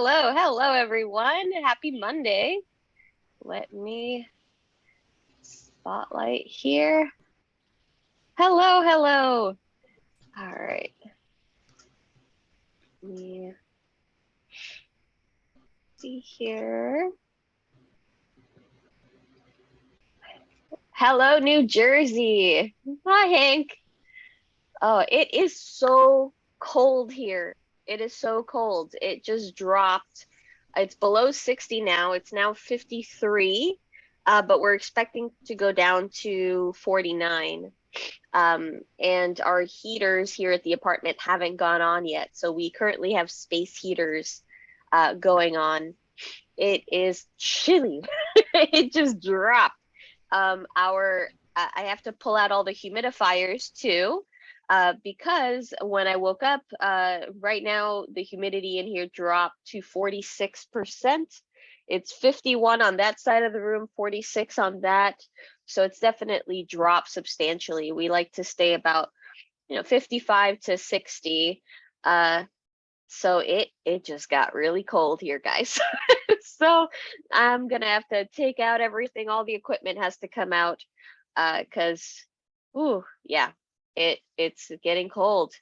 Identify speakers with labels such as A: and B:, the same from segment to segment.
A: Hello, everyone. Happy Monday. Let me spotlight here. Hello. All right. Let me see here. Hello, New Jersey. Hi, Hank. Oh, it is so cold here. It is so cold. It just dropped. It's below 60 now. It's now 53, but we're expecting to go down to 49. And our heaters here at the apartment haven't gone on yet. So we currently have space heaters going on. It is chilly. It just dropped. I have to pull out all the humidifiers too, because when I woke up, right now the humidity in here dropped to 46%. It's 51 on that side of the room, 46 on that. So it's definitely dropped substantially. We like to stay about, 55 to 60. So it just got really cold here, guys. So I'm gonna have to take out everything. All the equipment has to come out, because, ooh, yeah, it's getting cold.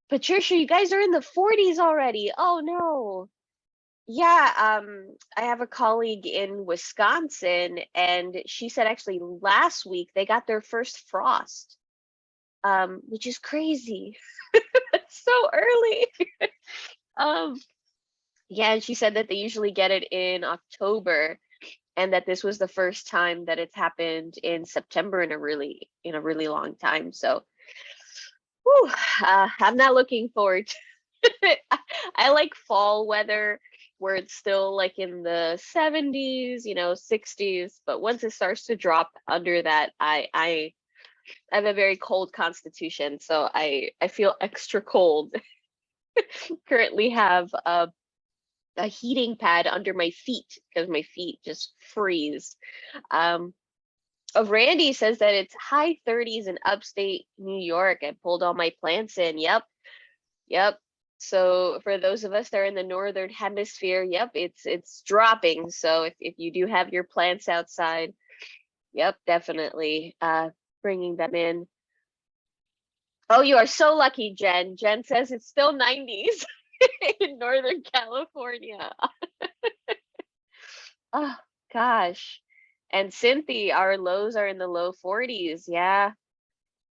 A: Patricia, you guys are in the 40s already. Oh no. Yeah, I have a colleague in Wisconsin, and she said actually last week they got their first frost, which is crazy. It's so early. Um, yeah, and she said that they usually get it in October, and that this was the first time that it's happened in September in a really long time. So, whew, I'm not looking forward to it. I like fall weather where it's still like in the 70s, 60s, but once it starts to drop under that, I have a very cold constitution, so I feel extra cold. Currently have a heating pad under my feet because my feet just freeze. Um, Randy says that it's high 30s in upstate New York. I pulled all my plants in. Yep. So for those of us that are in the northern hemisphere, yep, it's dropping. So if you do have your plants outside, yep, definitely bringing them in. Oh, you are so lucky, Jen. Jen says it's still 90s in Northern California. Oh gosh. And Cynthia, our lows are in the low 40s. Yeah.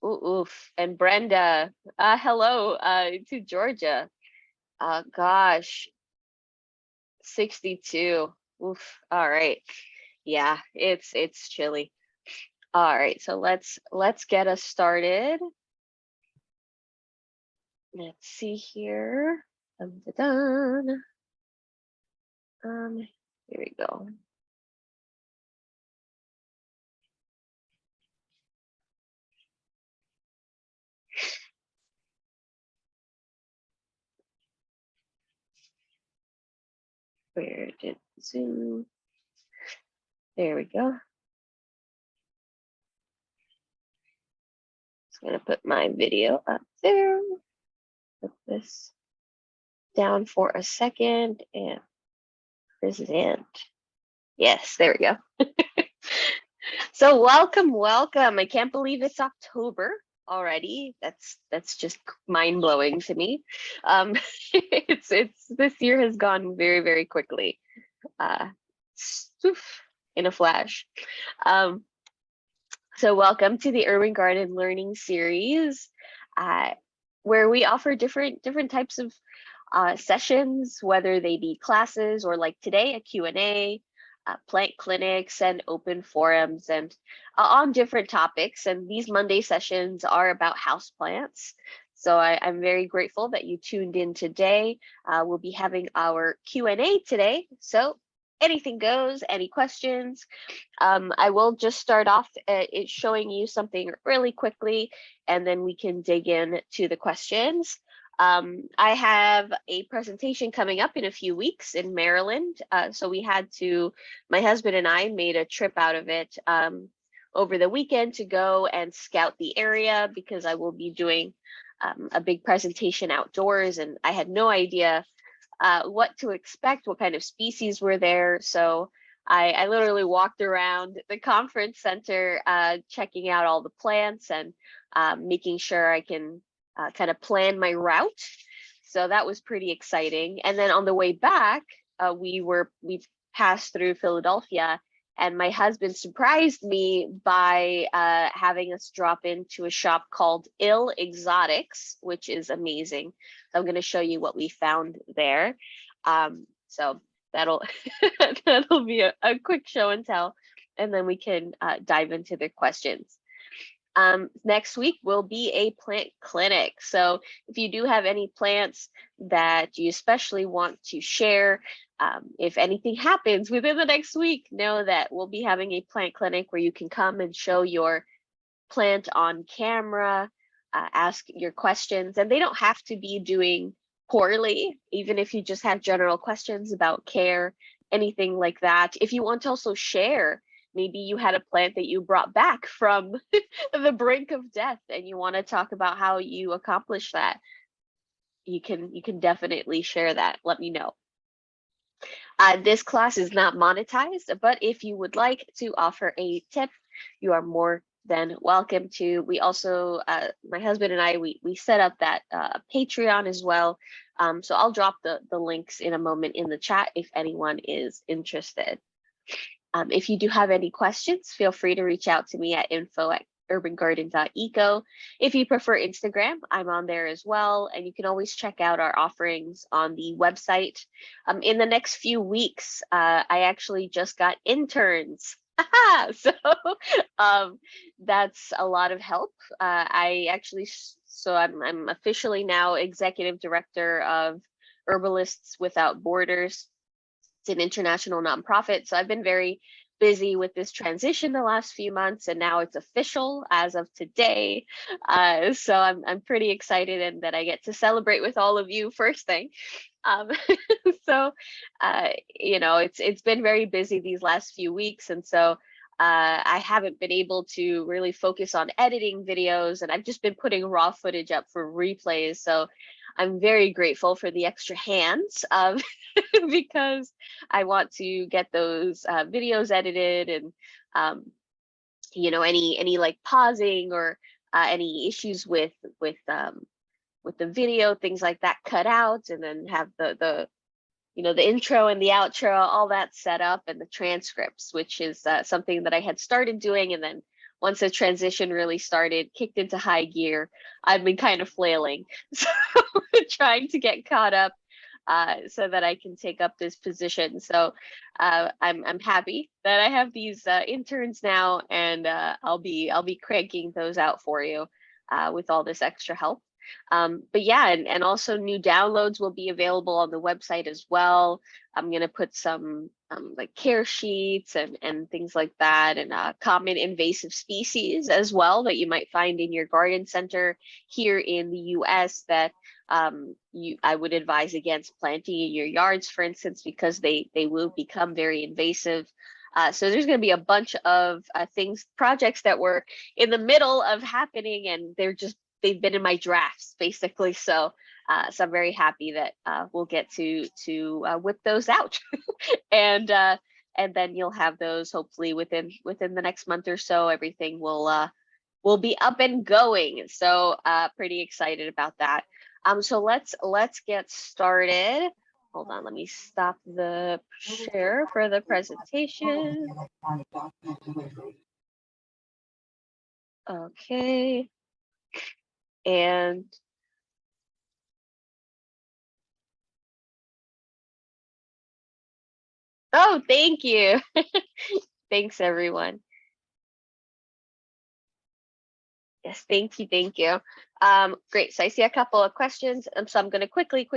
A: Ooh, oof. And Brenda, hello, to Georgia. Gosh, 62. Oof. All right. Yeah, it's chilly. All right, so let's get us started. Let's see here. Dun. Here we go. Where did Zoom? There we go. Just gonna put my video up there. Put this down for a second and present. Yes, there we go. So welcome. I can't believe it's October already. That's just mind blowing to me. It's this year has gone very, very quickly. Uh, in a flash. Um, so welcome to the Urban Garden Learning Series, uh, where we offer different types of sessions, whether they be classes or like today, a Q&A, plant clinics and open forums, and on different topics. And these Monday sessions are about houseplants. So I'm very grateful that you tuned in today. We'll be having our Q&A today. So anything goes, any questions. I will just start off showing you something really quickly, and then we can dig in to the questions. I have a presentation coming up in a few weeks in Maryland. So my husband and I made a trip out of it over the weekend to go and scout the area, because I will be doing a big presentation outdoors, and I had no idea what to expect, what kind of species were there. So I literally walked around the conference center, checking out all the plants and making sure I can kind of plan my route. So that was pretty exciting. And then on the way back, we passed through Philadelphia, and my husband surprised me by having us drop into a shop called Ill Exotics, which is amazing. So I'm going to show you what we found there. So that'll that'll be a quick show and tell, and then we can dive into the questions. Next week will be a plant clinic. So if you do have any plants that you especially want to share, if anything happens within the next week, know that we'll be having a plant clinic where you can come and show your plant on camera, ask your questions, and they don't have to be doing poorly, even if you just have general questions about care, anything like that. If you want to also share, maybe you had a plant that you brought back from the brink of death and you want to talk about how you accomplished that, you can definitely share that. Let me know. This class is not monetized, but if you would like to offer a tip, you are more than welcome to. We also, my husband and I, we set up that Patreon as well. So I'll drop the links in a moment in the chat if anyone is interested. If you do have any questions, feel free to reach out to me at info@urbangarden.eco. If you prefer Instagram, I'm on there as well. And you can always check out our offerings on the website. In the next few weeks, I actually just got interns. So that's a lot of help. I'm officially now executive director of Herbalists Without Borders. It's an international nonprofit. So I've been very busy with this transition the last few months, and now it's official as of today. So I'm pretty excited, and that I get to celebrate with all of you first thing. So it's been very busy these last few weeks, and so I haven't been able to really focus on editing videos, and I've just been putting raw footage up for replays. So I'm very grateful for the extra hands because I want to get those videos edited, and any like pausing or any issues with the video, things like that cut out, and then have the intro and the outro, all that set up, and the transcripts, which is something that I had started doing, and then once the transition really started, kicked into high gear, I've been kind of flailing. So trying to get caught up so that I can take up this position. So I'm happy that I have these interns now, and I'll be cranking those out for you with all this extra help. But yeah, and also new downloads will be available on the website as well. I'm going to put some like care sheets and things like that, and common invasive species as well that you might find in your garden center here in the US that I would advise against planting in your yards, for instance, because they will become very invasive. So there's going to be a bunch of projects that were in the middle of happening, and they've been in my drafts basically. So I'm very happy that we'll get to whip those out, and then you'll have those hopefully within the next month or so. Everything will be up and going. So pretty excited about that. So let's get started. Hold on, let me stop the share for the presentation. Okay. And oh, thank you. Thanks, everyone. Yes, thank you. Great. So I see a couple of questions, so I'm going to quickly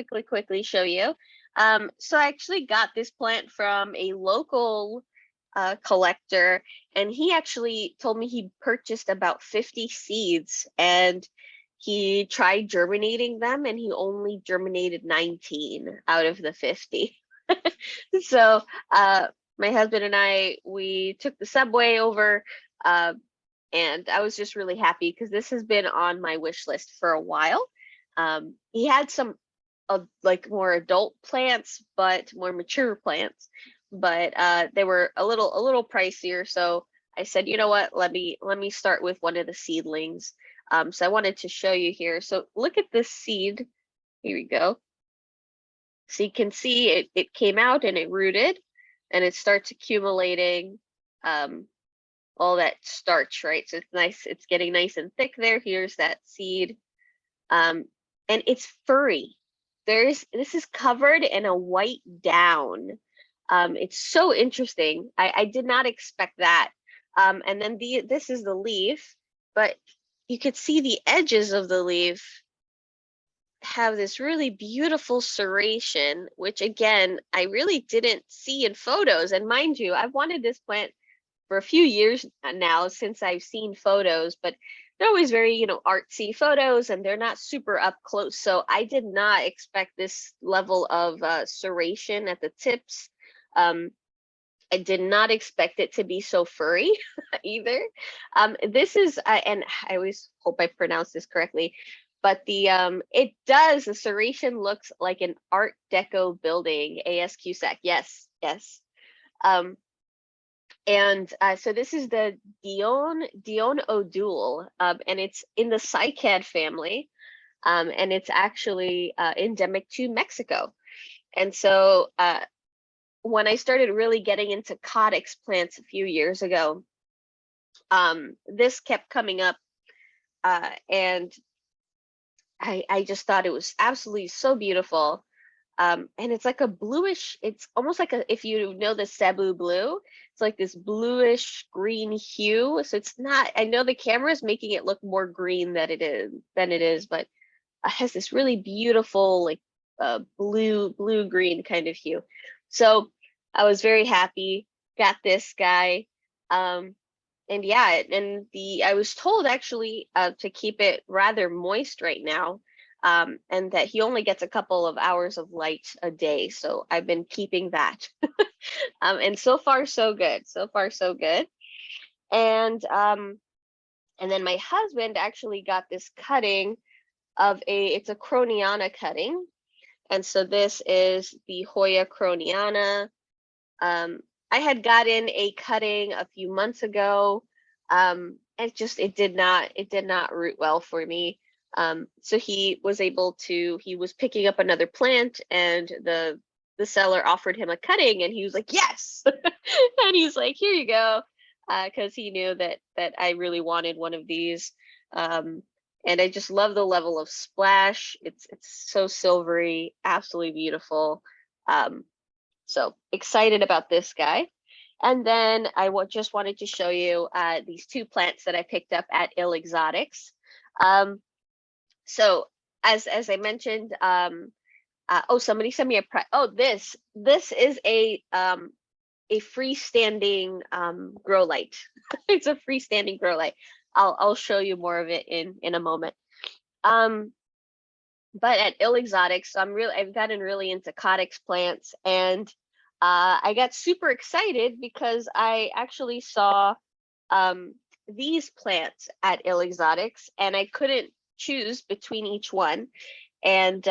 A: show you. So I actually got this plant from a local collector, and he actually told me he purchased about 50 seeds, and he tried germinating them, and he only germinated 19 out of the 50. So my husband and we took the subway over, and I was just really happy because this has been on my wish list for a while. He had some like more adult plants, but more mature plants. But they were a little pricier, so I said, you know what, let me start with one of the seedlings. So I wanted to show you here. So look at this seed. Here we go. So you can see it came out and it rooted, and it starts accumulating all that starch, right? So it's nice, it's getting nice and thick there. Here's that seed. And it's furry. This is covered in a white down. It's so interesting. I did not expect that. And then this is the leaf, but you could see the edges of the leaf have this really beautiful serration, which again, I really didn't see in photos. And mind you, I've wanted this plant for a few years now since I've seen photos, but they're always very, artsy photos, and they're not super up close. So I did not expect this level of serration at the tips. I did not expect it to be so furry either. This is, and I always hope I pronounce this correctly, but the serration looks like an Art Deco building. A.S. Cusack, yes, yes. And so this is the Dion O'Doul, and it's in the cycad family, and it's actually endemic to Mexico. And so when I started really getting into Codex plants a few years ago, this kept coming up, and I just thought it was absolutely so beautiful. And it's like a bluish, it's almost like if you know the Cebu blue, it's like this bluish green hue. So it's not, I know the camera is making it look more green than it is, but it has this really beautiful, like blue green kind of hue. So I was very happy, got this guy. And yeah, and I was told actually to keep it rather moist right now, and that he only gets a couple of hours of light a day. So I've been keeping that. And so far so good. So far so good. And then my husband actually got this cutting of it's a Croniana cutting. And so this is the Hoya Croniana. I had gotten a cutting a few months ago. It did not root well for me. So he was picking up another plant, and the seller offered him a cutting, and he was like, yes. And he's like, here you go. Because he knew that I really wanted one of these. And I just love the level of splash. It's so silvery, absolutely beautiful. So excited about this guy. And then I just wanted to show you these two plants that I picked up at Ill Exotics. So as I mentioned, somebody sent me this is a freestanding grow light. It's a freestanding grow light. I'll show you more of it in a moment. But at Ill Exotics, I've gotten really into Codex plants, and I got super excited because I actually saw these plants at Ill Exotics, and I couldn't choose between each one. And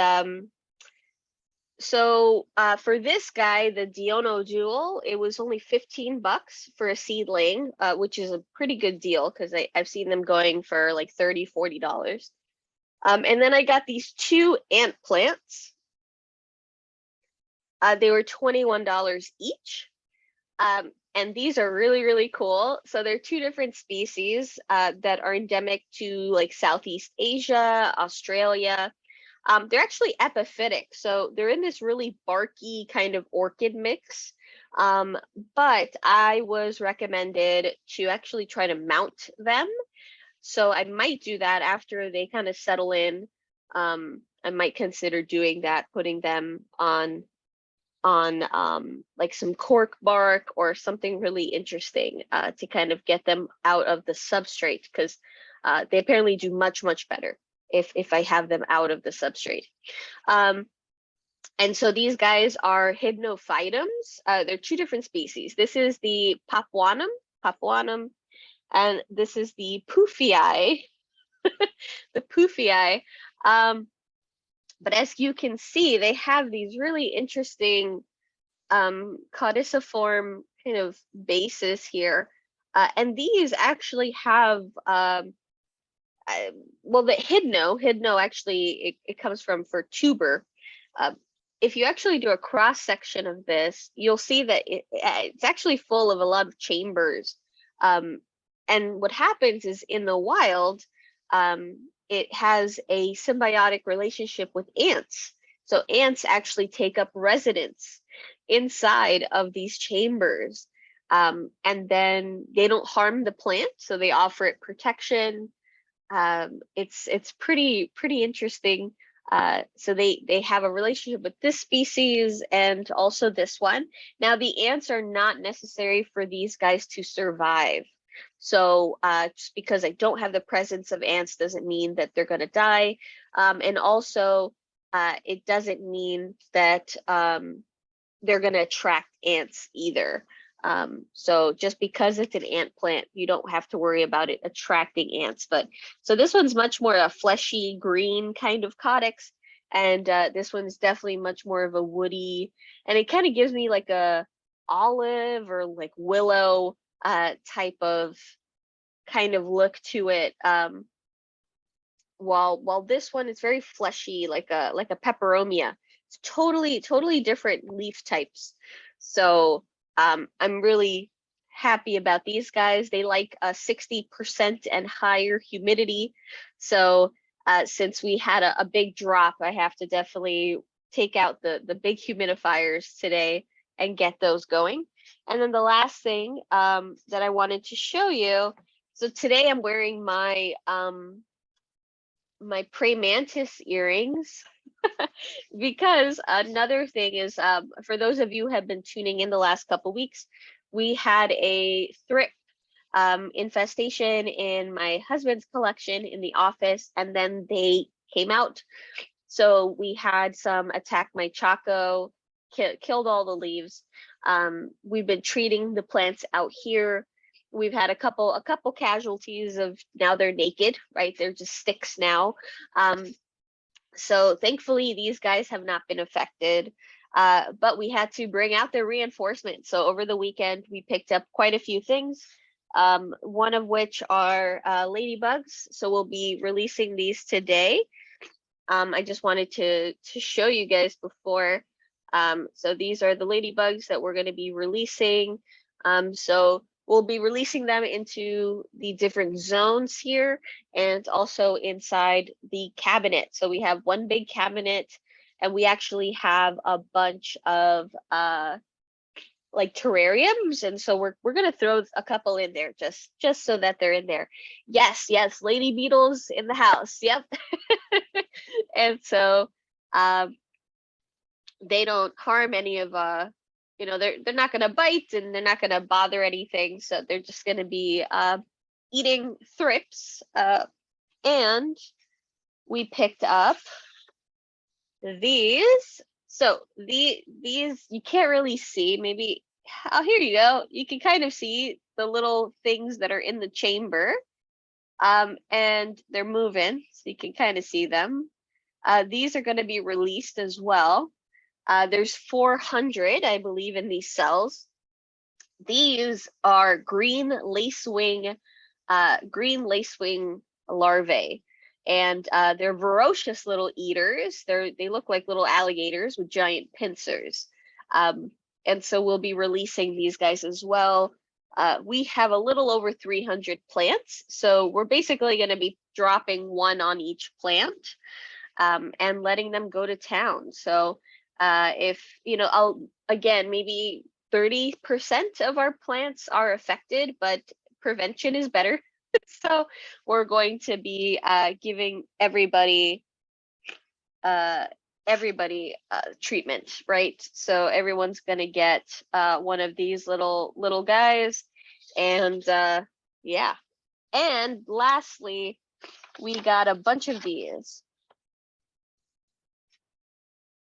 A: so for this guy, the Dion O'Doul, it was only $15 for a seedling, which is a pretty good deal because I've seen them going for like $30, $40. And then I got these two ant plants. They were $21 each. And these are really, really cool. So they're two different species that are endemic to like Southeast Asia, Australia. They're actually epiphytic. So they're in this really barky kind of orchid mix. But I was recommended to actually try to mount them. So I might do that after they kind of settle in. I might consider doing that, putting them on like some cork bark or something really interesting to kind of get them out of the substrate, because they apparently do much better if I have them out of the substrate. And so these guys are hypnophytums. They're two different species. This is the Papuanum, and this is the Poophii, the Poophii. But as you can see, they have these really interesting caudiciform kind of bases here. And these actually have, well, the hydno actually, it comes from for tuber. If you actually do a cross section of this, you'll see that it's actually full of a lot of chambers. And what happens is in the wild, it has a symbiotic relationship with ants. So ants actually take up residence inside of these chambers. And then they don't harm the plant, so they offer it protection. It's pretty interesting. So they have a relationship with this species and also this one. Now the ants are not necessary for these guys to survive. So just because I don't have the presence of ants doesn't mean that they're going to die. And also it doesn't mean that they're going to attract ants either. So just because it's an ant plant, you don't have to worry about it attracting ants. But so this one's much more a fleshy green kind of caudex, and this one's definitely much more of a woody, and it kind of gives me like a olive or like willow type of kind of look to it. While this one is very fleshy, like a peperomia. It's totally different leaf types. So I'm really happy about these guys. They like 60% and higher humidity. So since we had a big drop, I have to definitely take out the big humidifiers today and get those going. And then the last thing that I wanted to show you. So today I'm wearing my my praying mantis earrings because another thing is for those of you who have been tuning in the last couple weeks, we had a thrip infestation in my husband's collection in the office, and then they came out. So we had some attack my Chaco, killed all the leaves. We've been treating the plants out here. We've had a couple casualties of now they're naked, right? They're just sticks now. So thankfully these guys have not been affected, but we had to bring out the reinforcement. So over the weekend we picked up quite a few things, one of which are ladybugs. So we'll be releasing these today. I just wanted to show you guys before. So these are the ladybugs that we're going to be releasing. So we'll be releasing them into the different zones here and also inside the cabinet. So we have one big cabinet, and we actually have a bunch of like terrariums, and so we're gonna throw a couple in there just so that they're in there. Yes, lady beetles in the house. Yep. And so they don't harm any of you know, they're not gonna bite and they're not gonna bother anything, so they're just gonna be eating thrips. And we picked up these. So these you can't really see. Maybe, oh, here you go. You can kind of see the little things that are in the chamber, and they're moving, so you can kind of see them. These are going to be released as well. There's 400, I believe, in these cells. These are green lacewing larvae, and they're ferocious little eaters. They look like little alligators with giant pincers, and so we'll be releasing these guys as well. We have a little over 300 plants, so we're basically going to be dropping one on each plant and letting them go to town. So if you know, again, maybe 30% of our plants are affected, but prevention is better. So we're going to be giving everybody treatment, right? So everyone's going to get one of these little guys, and yeah. And lastly, we got a bunch of these.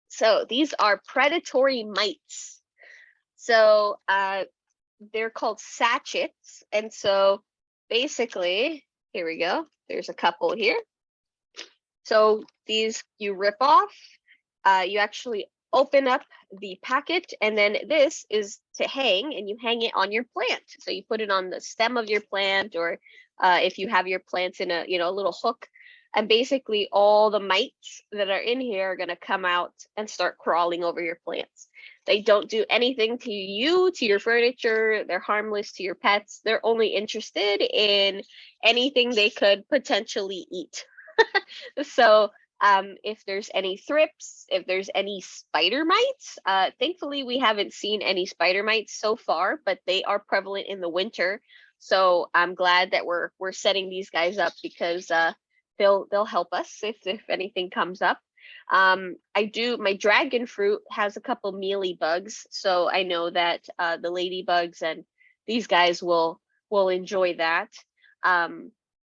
A: So these are predatory mites. So they're called sachets, and so basically, here we go. There's a couple here. So these you rip off, you actually open up the packet, and then this is to hang, and you hang it on your plant. So you put it on the stem of your plant, or if you have your plants in a a little hook, and basically all the mites that are in here are going to come out and start crawling over your plants. They don't do anything to you, to your furniture. They're harmless to your pets. They're only interested in anything they could potentially eat. So if there's any thrips, if there's any spider mites, thankfully we haven't seen any spider mites so far, but they are prevalent in the winter. So I'm glad that we're setting these guys up, because they'll help us if anything comes up. My dragon fruit has a couple mealy bugs, so I know that the ladybugs and these guys will enjoy that.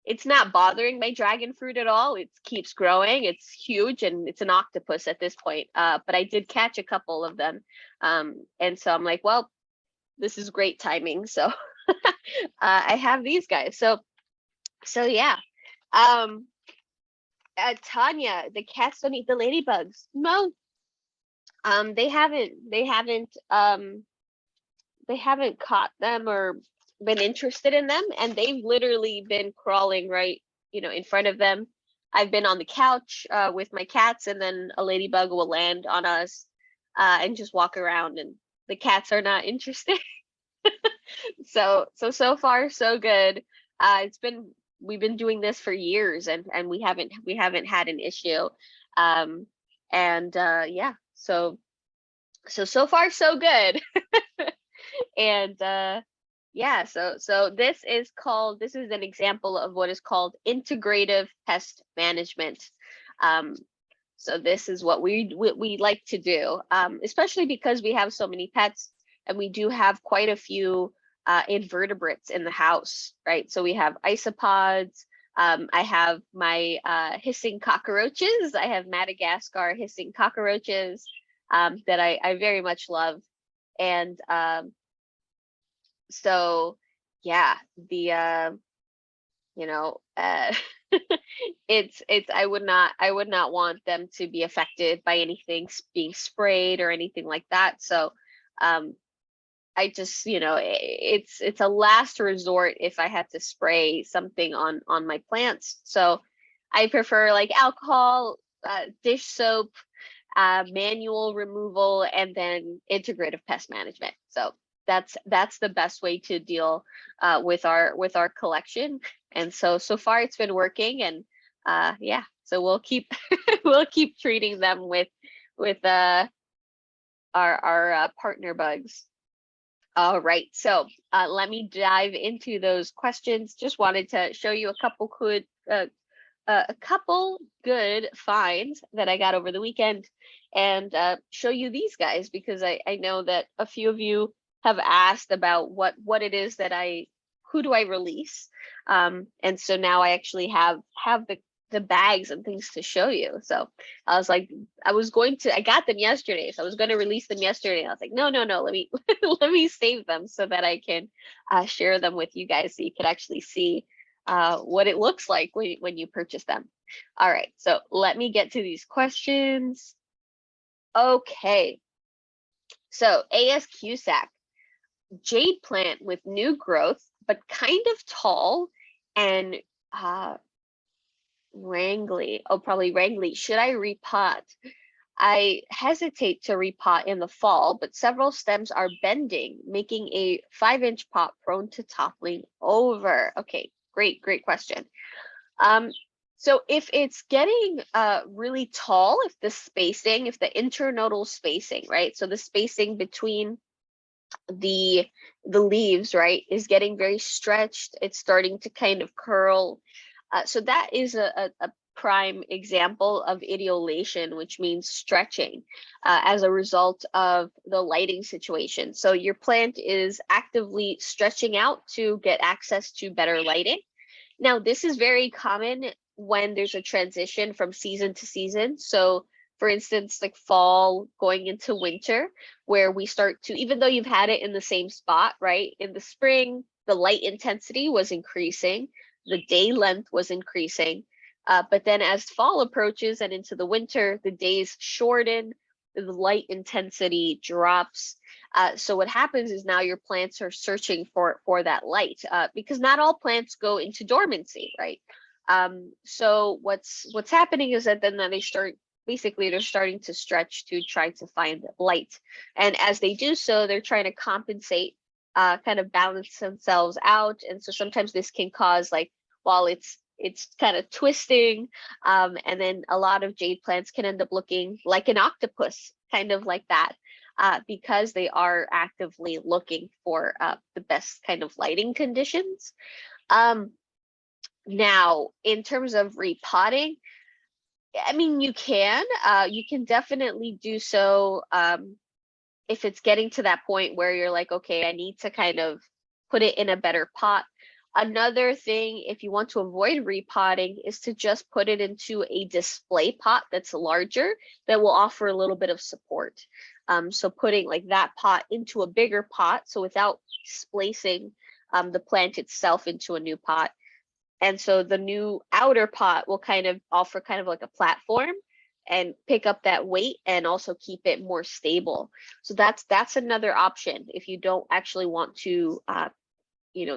A: It's not bothering my dragon fruit at all. It keeps growing. It's huge, and it's an octopus at this point. But I did catch a couple of them. And so I'm like, well, this is great timing. So I have these guys. So yeah. Tanya, the cats don't eat the ladybugs. No. They haven't caught them or been interested in them, and they've literally been crawling right in front of them. I've been on the couch with my cats, and then a ladybug will land on us and just walk around, and the cats are not interested. So far so good. We've been doing this for years, and we haven't had an issue. And yeah, so far so good. And yeah, so this is an example of what is called integrative pest management. So this is what we like to do, especially because we have so many pets, and we do have quite a few invertebrates in the house, right? So we have isopods. I have my hissing cockroaches. I have Madagascar hissing cockroaches that I very much love. And so yeah, the it's I would not want them to be affected by anything being sprayed or anything like that. So I just it's a last resort if I had to spray something on my plants. So I prefer like alcohol, dish soap, manual removal, and then integrative pest management. So that's the best way to deal with our collection. And so far it's been working, and yeah, so we'll keep we'll keep treating them with our partner bugs. All right, so let me dive into those questions. Just wanted to show you a couple good finds that I got over the weekend, and show you these guys, because I know that a few of you have asked about what it is that who do I release, and so now I actually have the bags and things to show you. So I was like, I got them yesterday, so I was going to release them yesterday. I was like, no, let me let me save them so that I can share them with you guys, so you can actually see what it looks like when you purchase them. All right, so let me get to these questions. Okay, so AS Cusack, jade plant with new growth, but kind of tall and wrangly. Oh, probably wrangly. Should I repot? I hesitate to repot in the fall, but several stems are bending, making a 5-inch pot prone to toppling over. Okay, great question. So if it's getting really tall, if the internodal spacing, right? So the spacing between the leaves, right, is getting very stretched, it's starting to kind of curl. So that is a prime example of etiolation, which means stretching as a result of the lighting situation. So your plant is actively stretching out to get access to better lighting. Now, this is very common when there's a transition from season to season. So for instance, like fall going into winter, where we start to, even though you've had it in the same spot, right? In the spring, the light intensity was increasing, the day length was increasing. But then as fall approaches and into the winter, the days shorten, the light intensity drops. So what happens is now your plants are searching for that light, because not all plants go into dormancy, right? So what's happening is that then they start, basically they're starting to stretch to try to find light, and as they do so, they're trying to compensate, kind of balance themselves out, and so sometimes this can cause, like, while it's kind of twisting, and then a lot of jade plants can end up looking like an octopus, kind of like that, because they are actively looking for the best kind of lighting conditions. Um, Now, in terms of repotting, I mean, you can definitely do so, if it's getting to that point where you're like, okay, I need to kind of put it in a better pot. Another thing, if you want to avoid repotting, is to just put it into a display pot that's larger, that will offer a little bit of support. So putting like that pot into a bigger pot, so without displacing the plant itself into a new pot. And so the new outer pot will kind of offer kind of like a platform and pick up that weight and also keep it more stable. So that's another option if you don't actually want to,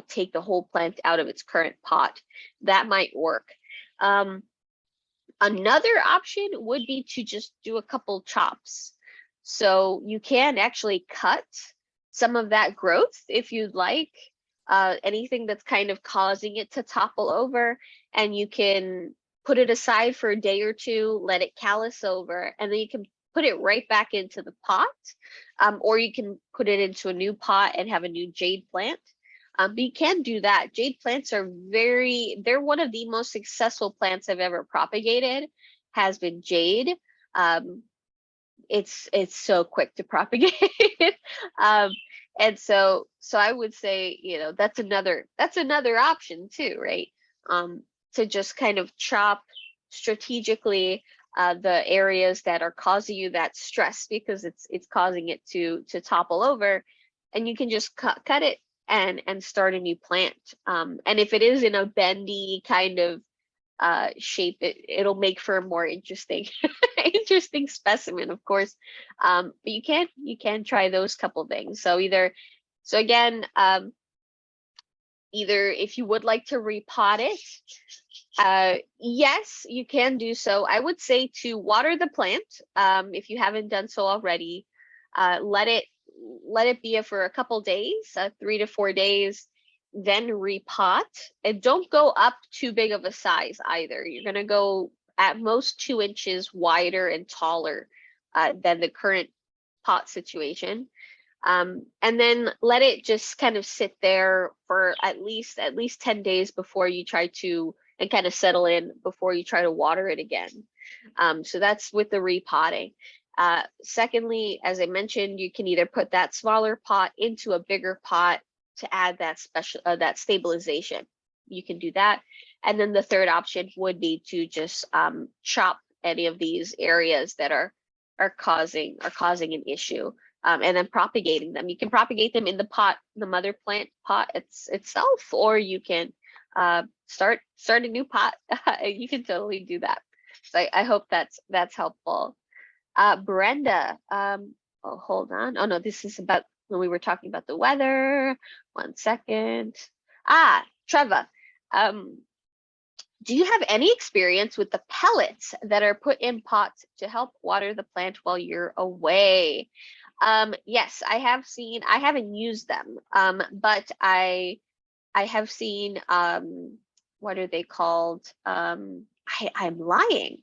A: take the whole plant out of its current pot. That might work. Another option would be to just do a couple chops. So you can actually cut some of that growth if you'd like, anything that's kind of causing it to topple over, and you can put it aside for a day or two, let it callus over, and then you can put it right back into the pot, or you can put it into a new pot and have a new jade plant. But you can do that. Jade plants are they're one of the most successful plants I've ever propagated, has been jade. It's so quick to propagate. um, and so I would say, that's another option too, right? To just kind of chop strategically the areas that are causing you that stress, because it's causing it to topple over, and you can just cut it and start a new plant. And if it is in a bendy kind of shape, it'll make for a more interesting interesting specimen, of course. But you can try those couple things. So again, either if you would like to repot it, yes, you can do so. I would say to water the plant, if you haven't done so already. Let it be for a couple days, 3 to 4 days, then repot. And don't go up too big of a size either. You're going to go at most 2 inches wider and taller than the current pot situation. And then let it just kind of sit there for at least 10 days before you try to, and kind of settle in before you try to water it again. So that's with the repotting. Secondly, as I mentioned, you can either put that smaller pot into a bigger pot to add that that stabilization. You can do that. And then the third option would be to just chop any of these areas that are causing an issue, and then propagating them. You can propagate them in the pot, the mother plant pot itself, or you can start a new pot. You can totally do that. So I hope that's helpful. Brenda, hold on. Oh no, this is about when we were talking about the weather. 1 second. Trevor, do you have any experience with the pellets that are put in pots to help water the plant while you're away? Yes, I haven't used them, but I have seen, what are they called? I'm lying.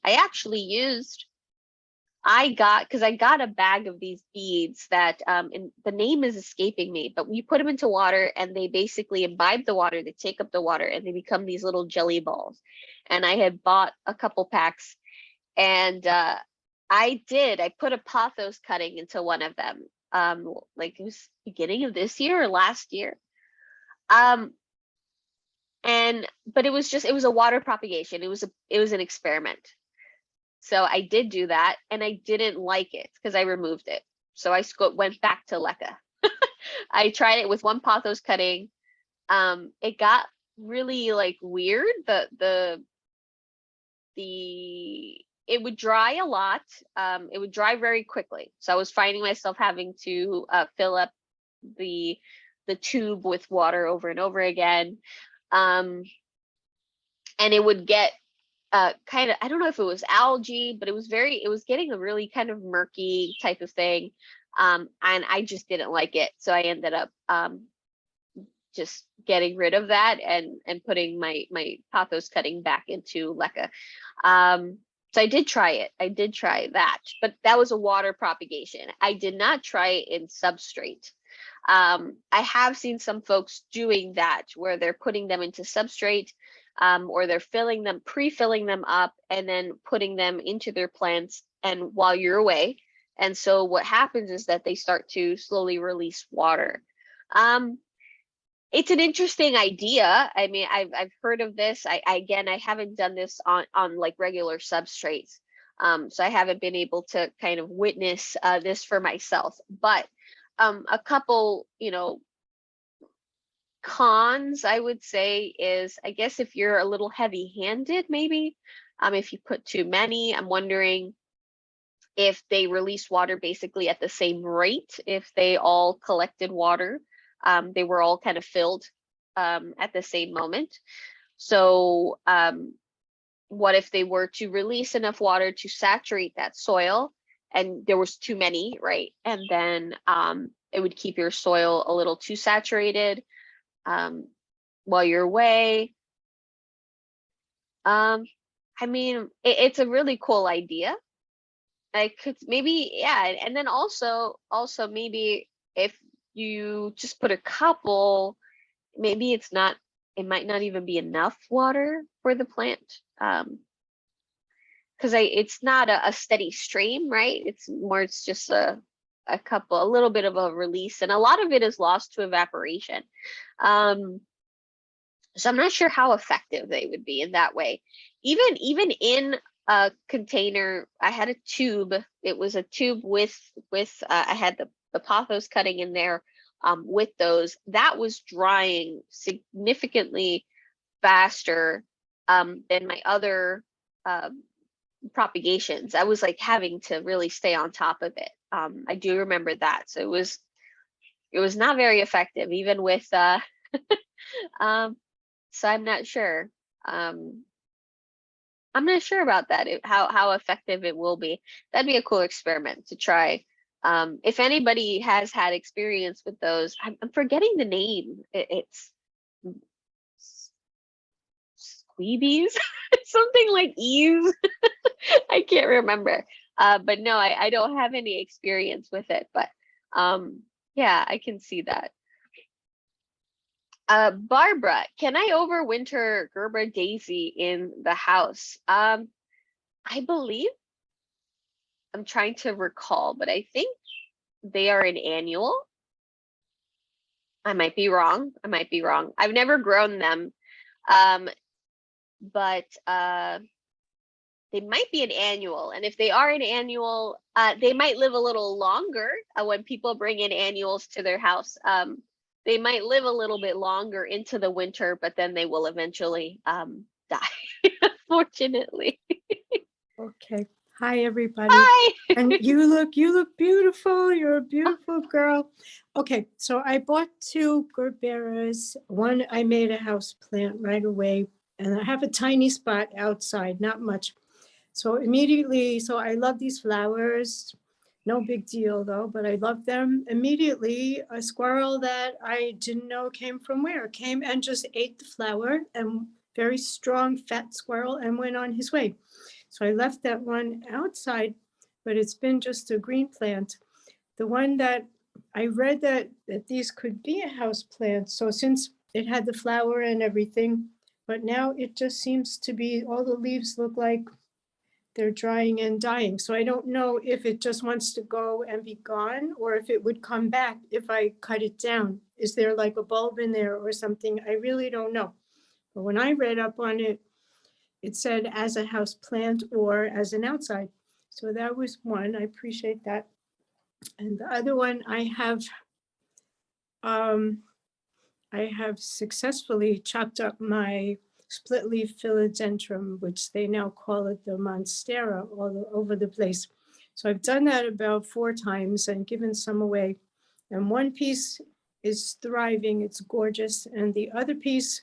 A: Because I got a bag of these beads that, and the name is escaping me, but you put them into water and they basically imbibe the water, they take up the water, and they become these little jelly balls. And I had bought a couple packs, and I put a pothos cutting into one of them, like it was beginning of this year or last year. But it was a water propagation. It was an experiment. So I did do that, and I didn't like it because I removed it. So I went back to leca. I tried it with one pothos cutting. It got really like weird. it would dry a lot. It would dry very quickly. So I was finding myself having to fill up the tube with water over and over again. And it would get kind of, I don't know if it was algae, but it was getting a really kind of murky type of thing. And I just didn't like it. So I ended up just getting rid of that and putting my pothos cutting back into leca. So I did try it. I did try that, but that was a water propagation. I did not try it in substrate. I have seen some folks doing that where they're putting them into substrate, or they're pre-filling them up and then putting them into their plants and while you're away. And so what happens is that they start to slowly release water. It's an interesting idea. I mean, I've heard of this. I haven't done this on like regular substrates. So I haven't been able to kind of witness this for myself. But a couple, cons I would say is, I guess if you're a little heavy-handed, maybe if you put too many, I'm wondering if they release water basically at the same rate, if they all collected water. They were all kind of filled at the same moment. So what if they were to release enough water to saturate that soil and there was too many, right? And then it would keep your soil a little too saturated while you're away. I mean, it's a really cool idea. I could maybe, yeah, and then also maybe if you just put a couple, maybe it might not even be enough water for the plant. Because it's not a steady stream, right? It's just a little bit of a release, and a lot of it is lost to evaporation. So I'm not sure how effective they would be in that way. Even in a container, I had a tube. It was a tube with I had the pothos cutting in there with those. That was drying significantly faster than my other propagations. I was like having to really stay on top of it. I do remember that. So it was not very effective, even with so I'm not sure. I'm not sure about that, how effective it will be. That'd be a cool experiment to try. If anybody has had experience with those, I'm forgetting the name. It's squeebies, something like eaves. I can't remember. But no, I don't have any experience with it. But yeah, I can see that. Barbara, can I overwinter Gerber daisy in the house? I believe, I'm trying to recall, but I think they are an annual. I might be wrong. I've never grown them. But they might be an annual. And if they are an annual, they might live a little longer when people bring in annuals to their house. They might live a little bit longer into the winter, but then they will eventually die, unfortunately.
B: Okay. Hi, everybody.
A: Hi.
B: And you look beautiful. You're a beautiful girl. Okay, so I bought 2 gerberas. One, I made a house plant right away, and I have a tiny spot outside, not much. So immediately, so I love these flowers. No big deal though, but I love them. Immediately, a squirrel that I didn't know came from where came and just ate the flower, and very strong, fat squirrel, and went on his way. So I left that one outside, but it's been just a green plant. The one that I read that these could be a house plant. So since it had the flower and everything, but now it just seems to be, all the leaves look like they're drying and dying. So I don't know if it just wants to go and be gone, or if it would come back if I cut it down. Is there like a bulb in there or something? I really don't know. But when I read up on it, it said as a house plant or as an outside. So that was one. I appreciate that. And the other one, I have successfully chopped up my split leaf philodendron, which they now call it the monstera, all over the place. So I've done that about 4 times and given some away. And one piece is thriving, it's gorgeous. And the other piece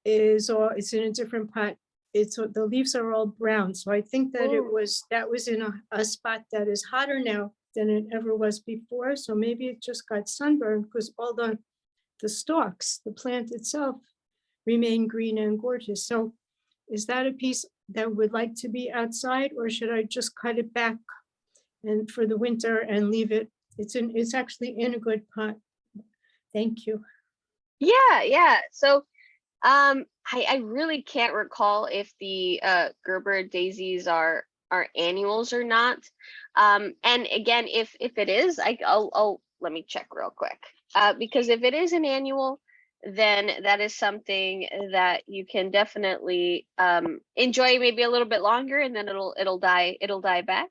B: it's in a different pot. The leaves are all brown. So I think that that was in a spot that is hotter now than it ever was before. So maybe it just got sunburned because all the stalks, the plant itself, remain green and gorgeous. So is that a piece that would like to be outside, or should I just cut it back and for the winter and leave it? It's actually in a good pot. Thank you.
A: Yeah. So I really can't recall if the Gerber daisies are annuals or not. And again, if it is, I'll let me check real quick. Because if it is an annual, then that is something that you can definitely enjoy maybe a little bit longer, and then it'll die back.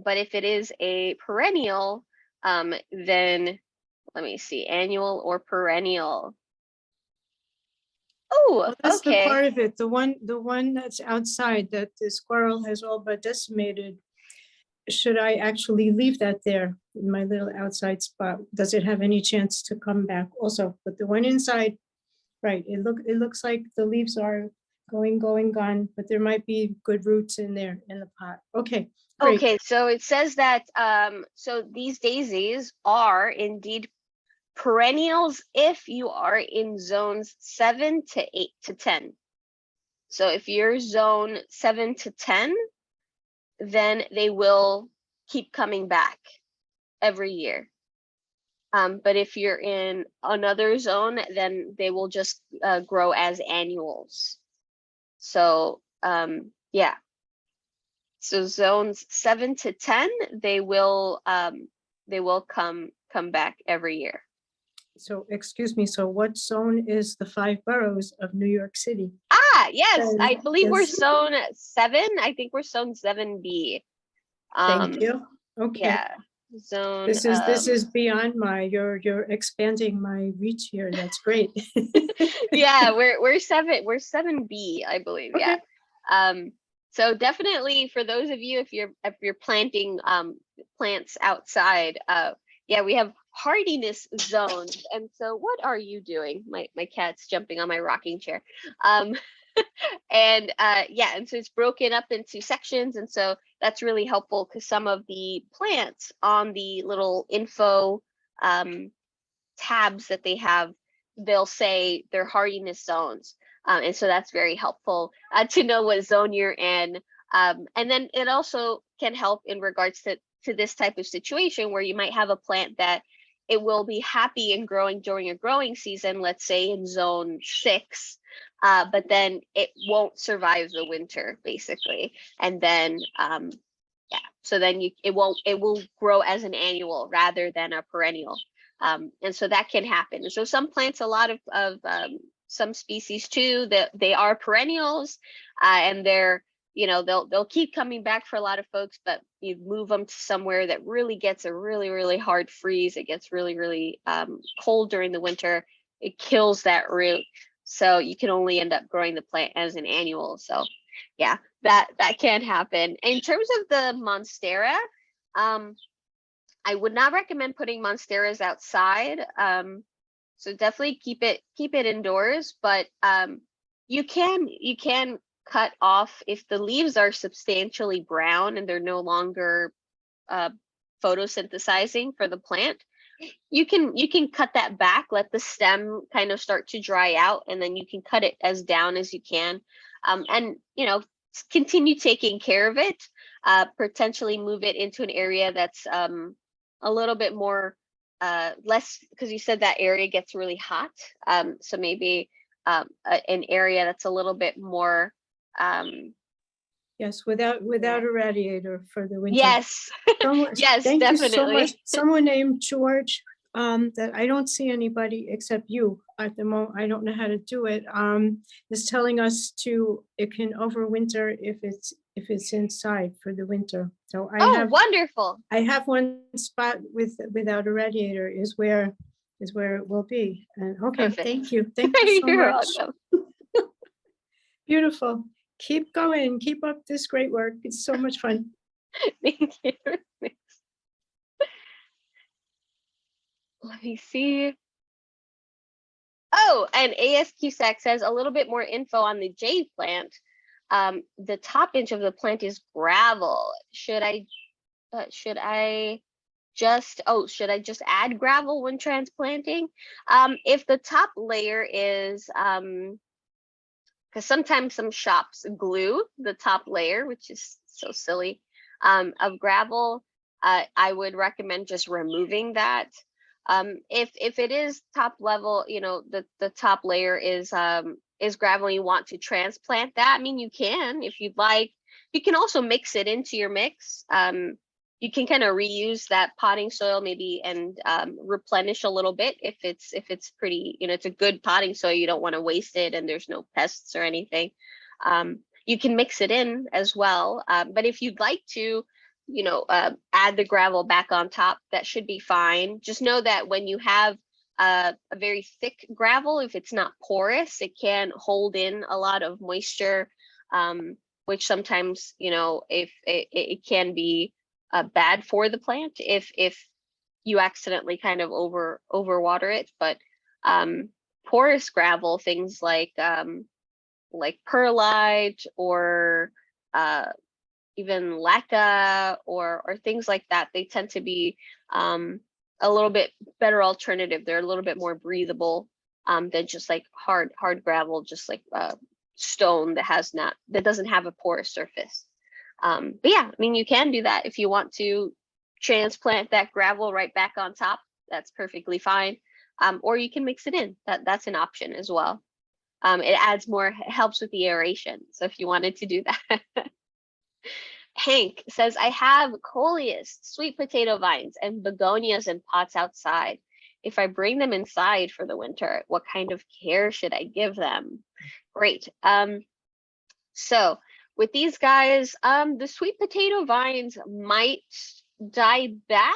A: But if it is a perennial, then let me see, annual or perennial. Oh,
B: Well, that's the
A: okay.
B: part of it. The one that's outside that the squirrel has all but decimated. Should I actually leave that there in my little outside spot? Does it have any chance to come back also? But the one inside, right, it looks like the leaves are going, gone, but there might be good roots in there in the pot. Okay, great.
A: Okay, so it says that so these daisies are indeed perennials if you are in zones 7 to 8 to 10. So if you're zone 7 to 10, then they will keep coming back every year. But if you're in another zone, then they will just grow as annuals. So yeah. So zones 7 to 10, they will come back every year.
B: So excuse me, so what zone is the 5 boroughs of New York City?
A: Yes, I believe we're zone 7. I think we're zone 7B.
B: Thank you. Okay.
A: Yeah. Zone
B: this is beyond you're expanding my reach here. That's great.
A: Yeah, we're 7B, I believe. Okay. Yeah. So definitely for those of you, if you're planting plants outside, yeah, we have hardiness zones. And so what are you doing? My cat's jumping on my rocking chair. And yeah, and so it's broken up into sections, and so that's really helpful because some of the plants on the little info tabs that they have, they'll say their hardiness zones, and so that's very helpful to know what zone you're in. And then it also can help in regards to this type of situation where you might have a plant that it will be happy and growing during a growing season, let's say in zone 6, but then it won't survive the winter basically. And then yeah, so then it will grow as an annual rather than a perennial. And so that can happen. And so some plants, a lot of some species too, that they are perennials, and they're, you know, they'll keep coming back for a lot of folks, but you move them to somewhere that really gets a really hard freeze. It gets really cold during the winter. It kills that root. So you can only end up growing the plant as an annual. So yeah, that can happen. In terms of the monstera, I would not recommend putting monsteras outside. So definitely keep it indoors, but you can cut off if the leaves are substantially brown and they're no longer photosynthesizing for the plant. You can cut that back, let the stem kind of start to dry out, and then you can cut it as down as you can, and you know, continue taking care of it. Potentially move it into an area that's a little bit more less, because you said that area gets really hot, so maybe an area that's a little bit more
B: yes, without a radiator for the winter.
A: Yes. Yes,
B: thank
A: definitely.
B: you so much. Someone named George, that I don't see anybody except you at the moment. I don't know how to do it. Is telling us it can overwinter if it's inside for the winter. So
A: wonderful.
B: I have one spot without a radiator is where is where it will be. And okay,
A: Perfect.
B: thank you. Thank you so
A: You're
B: much.
A: welcome.
B: Beautiful. Keep going. Keep up this great work. It's so much fun.
A: Thank you. Let me see. Oh, and ASQSAC says a little bit more info on the jade plant. The top inch of the plant is gravel. Should I should I just add gravel when transplanting? If the top layer is because sometimes some shops glue the top layer, which is so silly, of gravel. I would recommend just removing that. If it is top level, you know, the top layer is gravel, and you want to transplant that, I mean, you can if you'd like. You can also mix it into your mix. You can kind of reuse that potting soil maybe and replenish a little bit if it's pretty, you know, it's a good potting soil, you don't want to waste it and there's no pests or anything. You can mix it in as well, but if you'd like to, you know, add the gravel back on top, that should be fine. Just know that when you have a very thick gravel, if it's not porous, it can hold in a lot of moisture, which sometimes, you know, if it can be bad for the plant if you accidentally kind of overwater it. But porous gravel, things like perlite or even laca or things like that, they tend to be a little bit better alternative. They're a little bit more breathable than just like hard gravel, just like stone that doesn't have a porous surface. But yeah, I mean, you can do that if you want to transplant that gravel right back on top. That's perfectly fine. Or you can mix it in. That's an option as well. It adds more, helps with the aeration. So if you wanted to do that. Hank says, I have coleus, sweet potato vines, and begonias in pots outside. If I bring them inside for the winter, what kind of care should I give them? Great. So with these guys, the sweet potato vines might die back.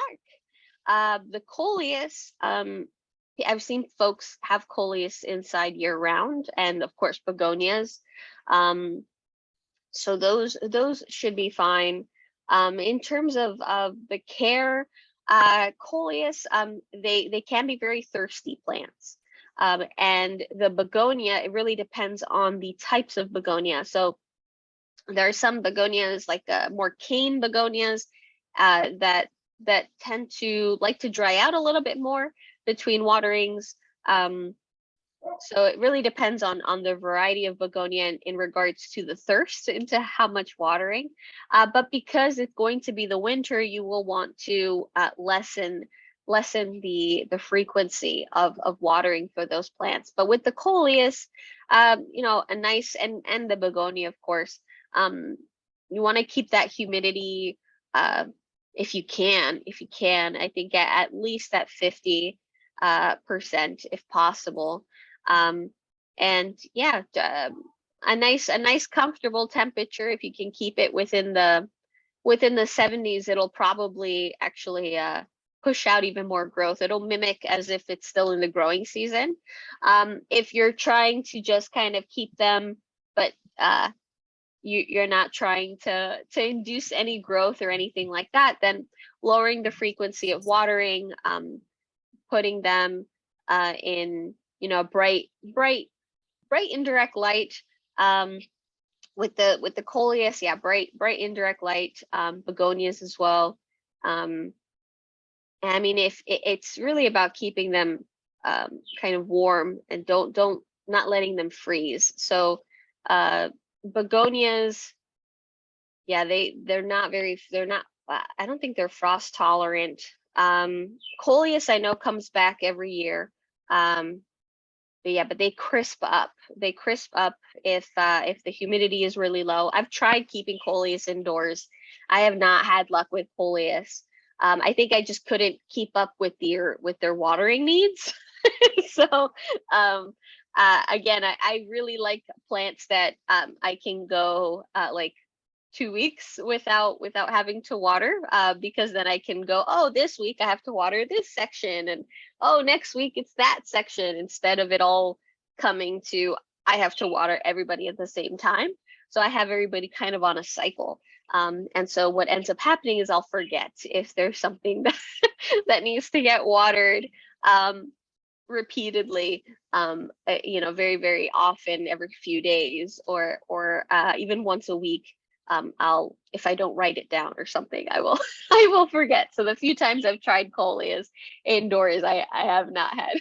A: The coleus, I've seen folks have coleus inside year round, and of course begonias. So those should be fine. In terms of the care, coleus, they can be very thirsty plants. And the begonia, it really depends on the types of begonia. So there are some begonias, like more cane begonias, that tend to like to dry out a little bit more between waterings. So it really depends on the variety of begonia in regards to the thirst into how much watering. But because it's going to be the winter, you will want to lessen the frequency of watering for those plants. But with the coleus, you know, a nice and the begonia, of course, you want to keep that humidity, if you can, I think at least at 50% if possible. And yeah, a nice comfortable temperature. If you can keep it within the 70s, it'll probably actually push out even more growth. It'll mimic as if it's still in the growing season. If you're trying to just kind of keep them, but you're not trying to induce any growth or anything like that, then lowering the frequency of watering, putting them in, you know, bright indirect light. With the coleus, yeah, bright indirect light. Begonias as well. And I mean, if it's really about keeping them kind of warm and don't not letting them freeze. So begonias, yeah, they're not I don't think they're frost tolerant. Coleus I know comes back every year. But yeah, but they crisp up. If the humidity is really low. I've tried keeping coleus indoors. I have not had luck with coleus. I think I just couldn't keep up with their watering needs. So again, I really like plants that I can go like 2 weeks without having to water, because then I can go, oh, this week I have to water this section, and oh, next week it's that section, instead of it all coming to I have to water everybody at the same time. So I have everybody kind of on a cycle. And so what ends up happening is I'll forget if there's something that, that needs to get watered repeatedly, very, very often, every few days, or even once a week. I'll, if I don't write it down or something, I will I will forget. So the few times I've tried coleus indoors, I have not had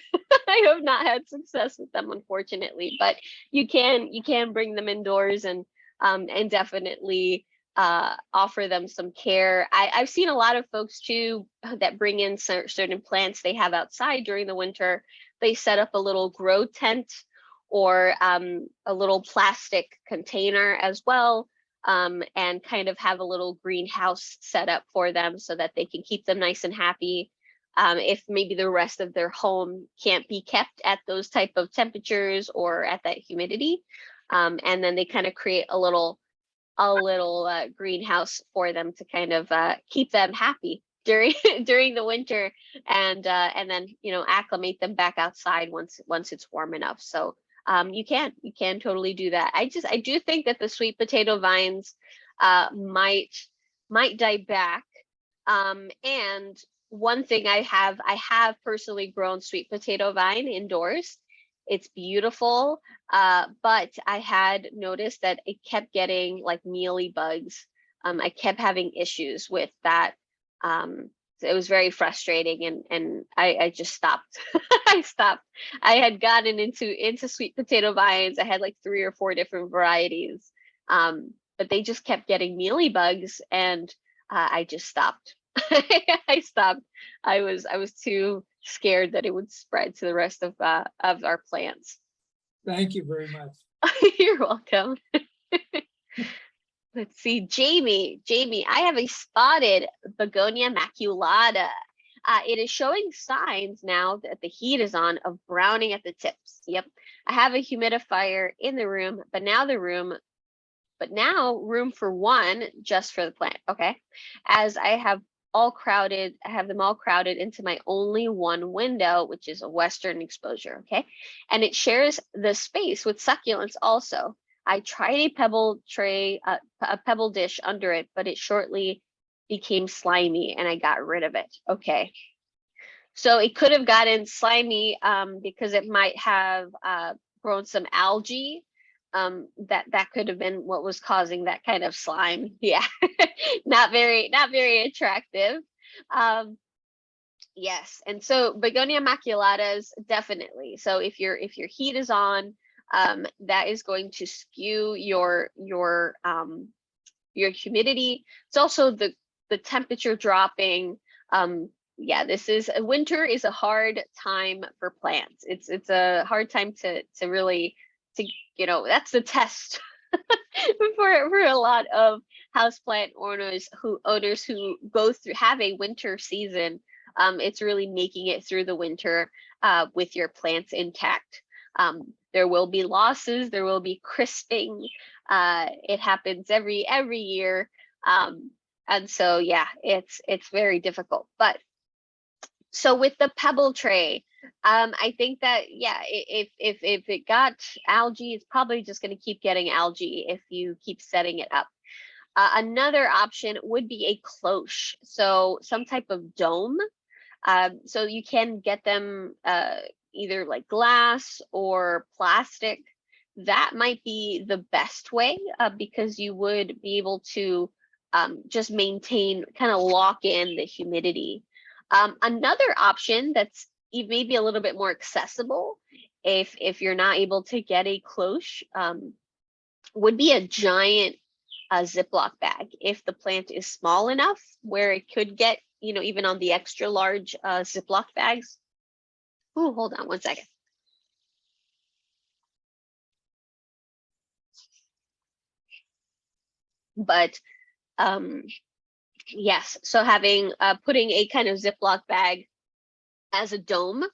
A: I have not had success with them, unfortunately. But you can bring them indoors, and definitely offer them some care. I've seen a lot of folks too that bring in certain plants they have outside during the winter. They set up a little grow tent, or a little plastic container as well, and kind of have a little greenhouse set up for them so that they can keep them nice and happy. If maybe the rest of their home can't be kept at those type of temperatures or at that humidity, and then they kind of create a little greenhouse for them to kind of keep them happy during during the winter, and then acclimate them back outside once it's warm enough. So you can totally do that. I do think that the sweet potato vines might die back. And one thing I have personally grown sweet potato vine indoors. It's beautiful, but I had noticed that it kept getting like mealy bugs. I kept having issues with that. So it was very frustrating, and I just stopped. I stopped. I had gotten into sweet potato vines. I had like 3 or 4 different varieties, but they just kept getting mealy bugs, and I just stopped. I stopped. I was too scared that it would spread to the rest of our plants.
C: Thank you very much.
A: You're welcome. Let's see, Jamie, I have a spotted begonia maculata. It is showing signs now that the heat is on of browning at the tips. Yep. I have a humidifier in the room, but now room for one just for the plant. Okay. As I have them all crowded into my only one window, which is a western exposure. Okay. And it shares the space with succulents also. I tried a pebble tray, a pebble dish under it, but it shortly became slimy and I got rid of it. Okay. So it could have gotten slimy because it might have grown some algae. That could have been what was causing that kind of slime. Yeah. not very attractive. Yes. And so begonia maculatas, definitely. So if your heat is on, that is going to skew your humidity. It's also the temperature dropping. Yeah, winter is a hard time for plants. It's a hard time to really that's the test for a lot of houseplant owners who have a winter season. It's really making it through the winter with your plants intact. There will be losses, there will be crisping. It happens every year. And so yeah, it's very difficult. But so with the pebble tray, I think that if it got algae, it's probably just going to keep getting algae if you keep setting it up. Another option would be a cloche, so some type of dome. So you can get them either like glass or plastic. That might be the best way because you would be able to just maintain, kind of lock in the humidity. Another option that's maybe a little bit more accessible, if you're not able to get a cloche, would be a giant Ziploc bag. If the plant is small enough where it could get, even on the extra large Ziploc bags. Oh, hold on one second. But yes, so putting a kind of Ziploc bag as a dome,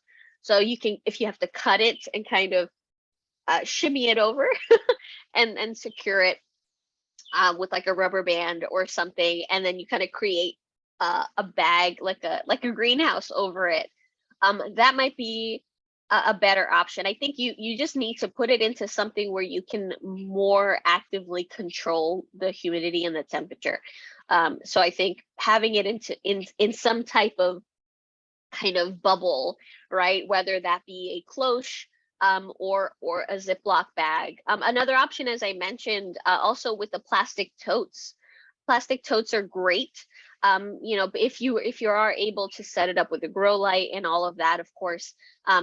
A: so you can, if you have to cut it and kind of shimmy it over and secure it, with like a rubber band or something, and then you kind of create a bag, like a greenhouse over it. That might be a better option. I think you just need to put it into something where you can more actively control the humidity and the temperature. So I think having it in some type of kind of bubble, right? Whether that be a cloche, or a Ziploc bag. Another option, as I mentioned, also with the plastic totes. Plastic totes are great. You know, if you are able to set it up with a grow light and all of that, of course,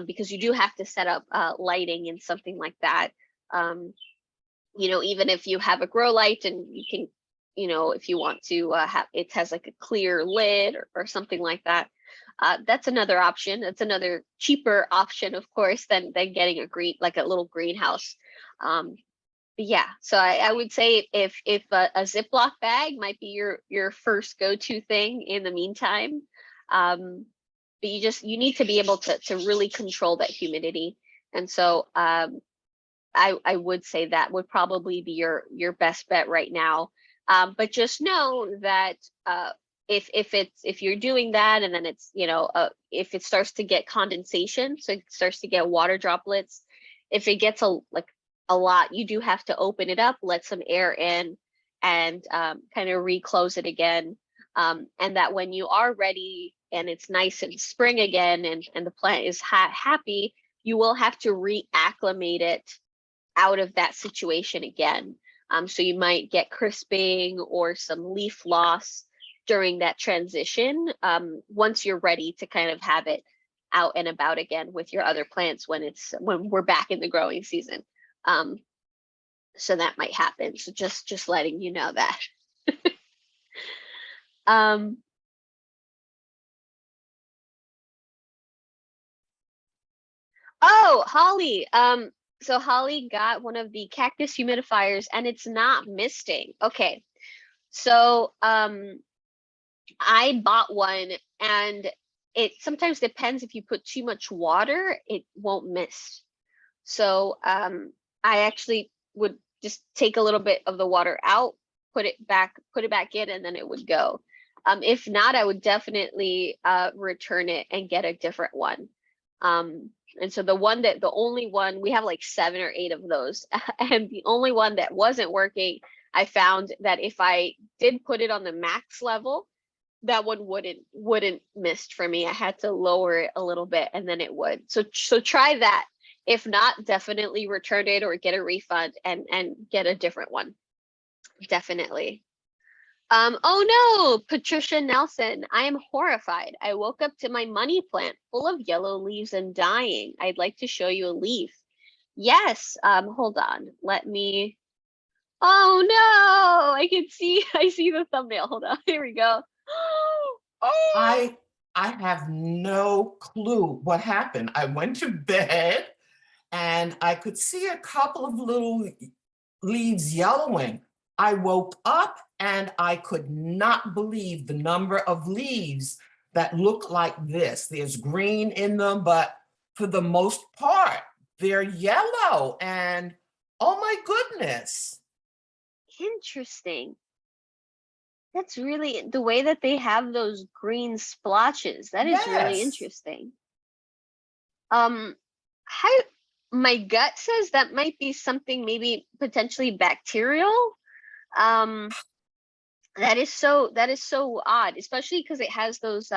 A: because you do have to set up lighting and something like that. You know, even if you have a grow light and you can, you know, if you want to have, it has like a clear lid or something like that. That's another option. That's another cheaper option, of course, than getting a like a little greenhouse. But yeah, so I would say if a Ziploc bag might be your first go-to thing in the meantime. But you need to be able to really control that humidity. And so I would say that would probably be your best bet right now. But just know that if you're doing that, and then it's, you know, if it starts to get condensation, so it starts to get water droplets, if it gets a lot, you do have to open it up, let some air in, and kind of reclose it again. And that when you are ready and it's nice and spring again, and the plant is happy, you will have to reacclimate it out of that situation again. So you might get crisping or some leaf loss during that transition, once you're ready to kind of have it out and about again with your other plants when we're back in the growing season. So that might happen. So just letting you know that. Oh, Holly. So Holly got one of the cactus humidifiers and it's not misting. Okay. So I bought one, and it sometimes depends, if you put too much water, it won't mist. So I actually would just take a little bit of the water out, put it back in, and then it would go. If not, I would definitely return it and get a different one. And so the only one, we have like 7 or 8 of those, and the only one that wasn't working, I found that if I did put it on the max level, that one wouldn't mist for me. I had to lower it a little bit and then it would. So try that. If not, definitely return it or get a refund and get a different one. Definitely. Oh no, Patricia Nelson, I am horrified. I woke up to my money plant full of yellow leaves and dying. I'd like to show you a leaf. Yes, hold on. Let me. Oh no, I see the thumbnail. Hold on. Here we go. Oh.
D: I have no clue what happened. I went to bed and I could see a couple of little leaves yellowing. I woke up and I could not believe the number of leaves that look like this. There's green in them, but for the most part, they're yellow. And oh my goodness.
A: Interesting. That's really the way that they have those green splotches. That is really
D: Yes.
A: interesting. How my gut says that might be something maybe potentially bacterial. Um, that is so odd, especially because it has those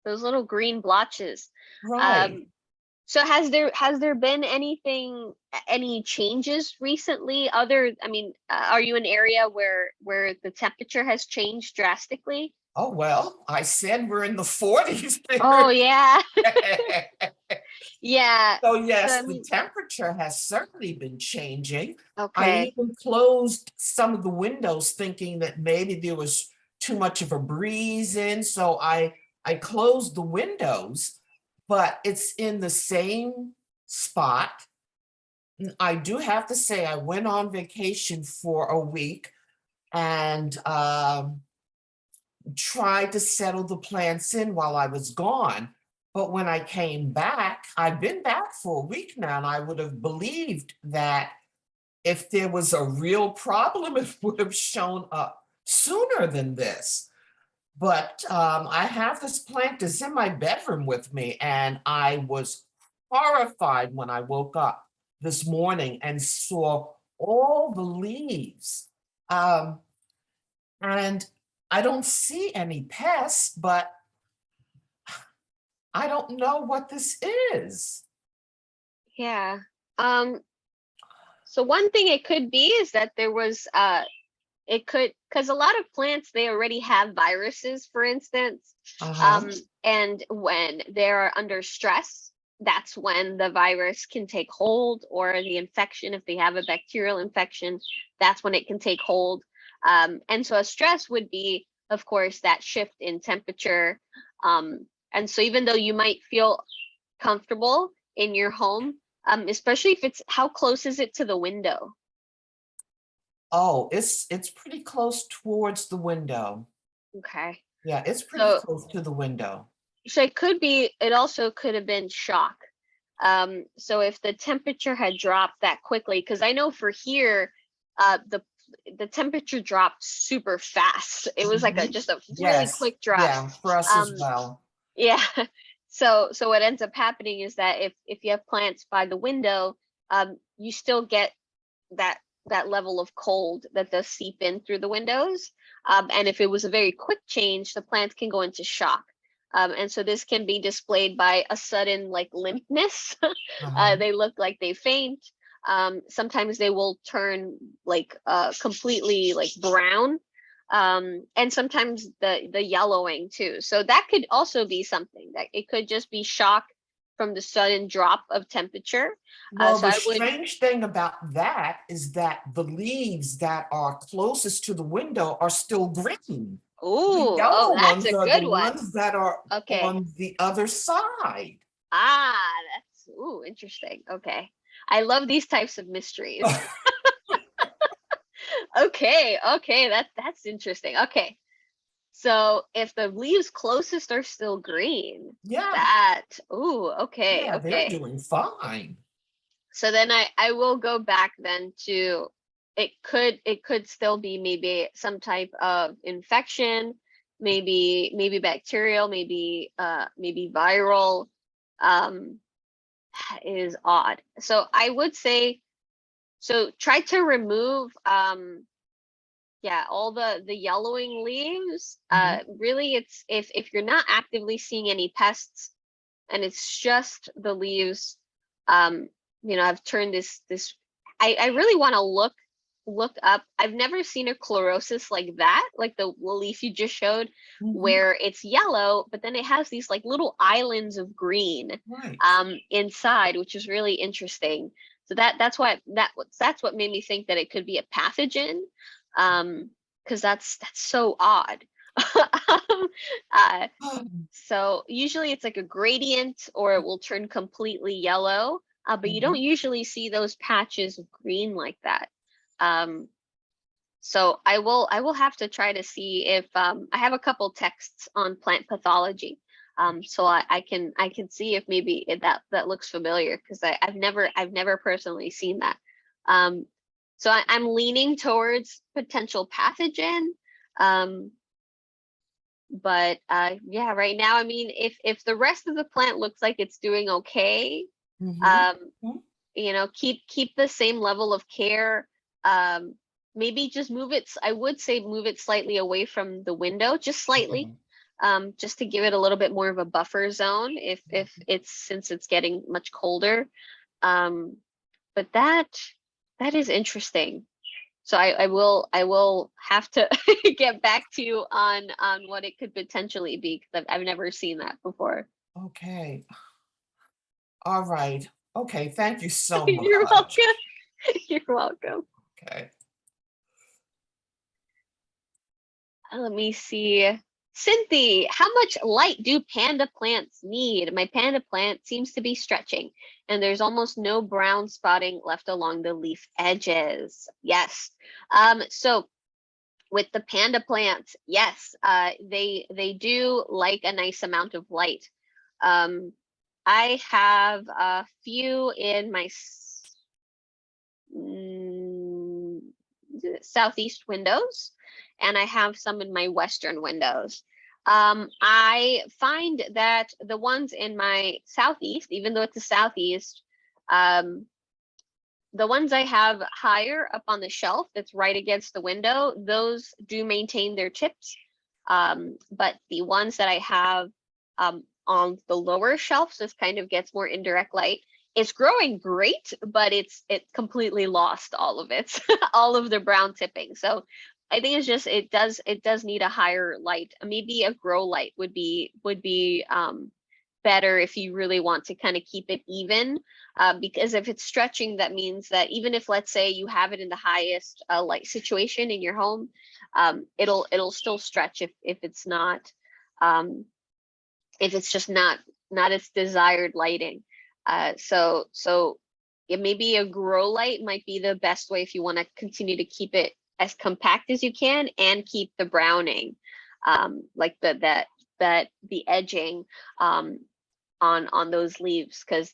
A: little green blotches.
D: Right.
A: So has there been any changes recently? I mean, are you an area where the temperature has changed drastically?
D: Oh, well, I said we're in the 40s
A: Oh
D: there.
A: yeah, yeah.
D: So
A: So I
D: yes, the
A: mean,
D: temperature has certainly been changing. I
A: okay.
D: even closed some of the windows thinking that maybe there was too much of a breeze in, so I closed the windows, but it's in the same spot. I do have to say I went on vacation for a week and tried to settle the plants in while I was gone. But when I came back, I've been back for a week now, and I would have believed that if there was a real problem, it would have shown up sooner than this. But I have this plant that's in my bedroom with me, and I was horrified when I woke up this morning and saw all the leaves. Um, and I don't see any pests, but I don't know what this is.
A: Yeah. So one thing it could be is that there was it could, because a lot of plants, they already have viruses, for instance.
D: Uh-huh.
A: And when they're under stress, that's when the virus can take hold, or the infection, if they have a bacterial infection, that's when it can take hold. And so a stress would be, of course, that shift in temperature. And so even though you might feel comfortable in your home, especially if it's, how close is it to the window?
D: Oh, it's pretty close towards the window.
A: Okay.
D: Yeah, it's pretty
A: So
D: close to the window.
A: So it could be, it also could have been shock. So if the temperature had dropped that quickly, because I know for here, the temperature dropped super fast. It was like a
D: Mhm.
A: just a really
D: Yes,
A: quick drop.
D: yeah, for us as
A: Um,
D: well.
A: yeah. So what ends up happening is that if you have plants by the window, you still get that that level of cold that does seep in through the windows. And if it was a very quick change, the plants can go into shock. And so this can be displayed by a sudden like limpness.
D: Uh-huh.
A: They look like they faint. Sometimes they will turn like completely like brown. And sometimes the yellowing too. So that could also be something that it could just be shock from the sudden drop of temperature.
D: Well,
A: So
D: the
A: I would,
D: strange thing about that is that the leaves that are closest to the window are still green. The
A: ooh, oh,
D: yellow
A: that's
D: ones
A: a
D: are the
A: good one.
D: ones that are
A: Okay.
D: on the other side.
A: Ah, that's, ooh, interesting. Okay. I love these types of mysteries. Okay, okay, that's interesting. Okay. So if the leaves closest are still green,
D: Yeah,
A: that, ooh, okay,
D: yeah, they're
A: okay.
D: doing fine.
A: So then I will go back then to, it could still be maybe some type of infection, maybe bacterial, maybe viral. Um, is odd. So I would say, so try to remove yeah, all the yellowing leaves.
D: Mhm.
A: Really, it's if you're not actively seeing any pests and it's just the leaves, um I've turned this, I really want to look up. I've never seen a chlorosis like that, like the leaf you just showed,
D: Mhm.
A: where it's yellow but then it has these like little islands of green
D: Right.
A: inside, which is really interesting. So that's what made me think that it could be a pathogen, because that's so odd. um, uh, so usually it's like a gradient or it will turn completely yellow, but you don't
D: Mhm.
A: usually see those patches of green like that. Um, so I will have to try to see if I have a couple texts on plant pathology. So I can see if maybe that looks familiar, because I've never personally seen that. Um, so I'm leaning towards potential pathogen. Um, but yeah, right now, I mean, if the rest of the plant looks like it's doing okay,
D: Mhm.
A: um,
D: Mhm.
A: keep the same level of care. Um, maybe just move it. I would say move it slightly away from the window, just slightly,
D: Okay.
A: just to give it a little bit more of a buffer zone if it's, since it's getting much colder. Um, but that is interesting. So I will have to get back to you on what it could potentially be, because I've never seen that before.
D: Okay. All right. Okay. Thank you so
A: You're
D: much.
A: welcome. You're welcome.
D: Okay.
A: Let me see. Cynthia, how much light do panda plants need? My panda plant seems to be stretching, and there's almost no brown spotting left along the leaf edges. Yes. So with the panda plants, yes, they do like a nice amount of light. Um, I have a few in my southeast windows, and I have some in my western windows. I find that the ones in my southeast, even though it's the southeast, the ones I have higher up on the shelf that's right against the window, those do maintain their tips. But the ones that I have on the lower shelves, this kind of gets more indirect light. It's growing great, but it completely lost all of its all of the brown tipping. So I think it's just it does need a higher light. Maybe a grow light would be better if you really want to kind of keep it even, because if it's stretching, that means that even if, let's say, you have it in the highest light situation in your home, it'll still stretch if it's not if it's just not its desired lighting. So it maybe a grow light might be the best way if you want to continue to keep it as compact as you can and keep the browning, like the edging on those leaves, because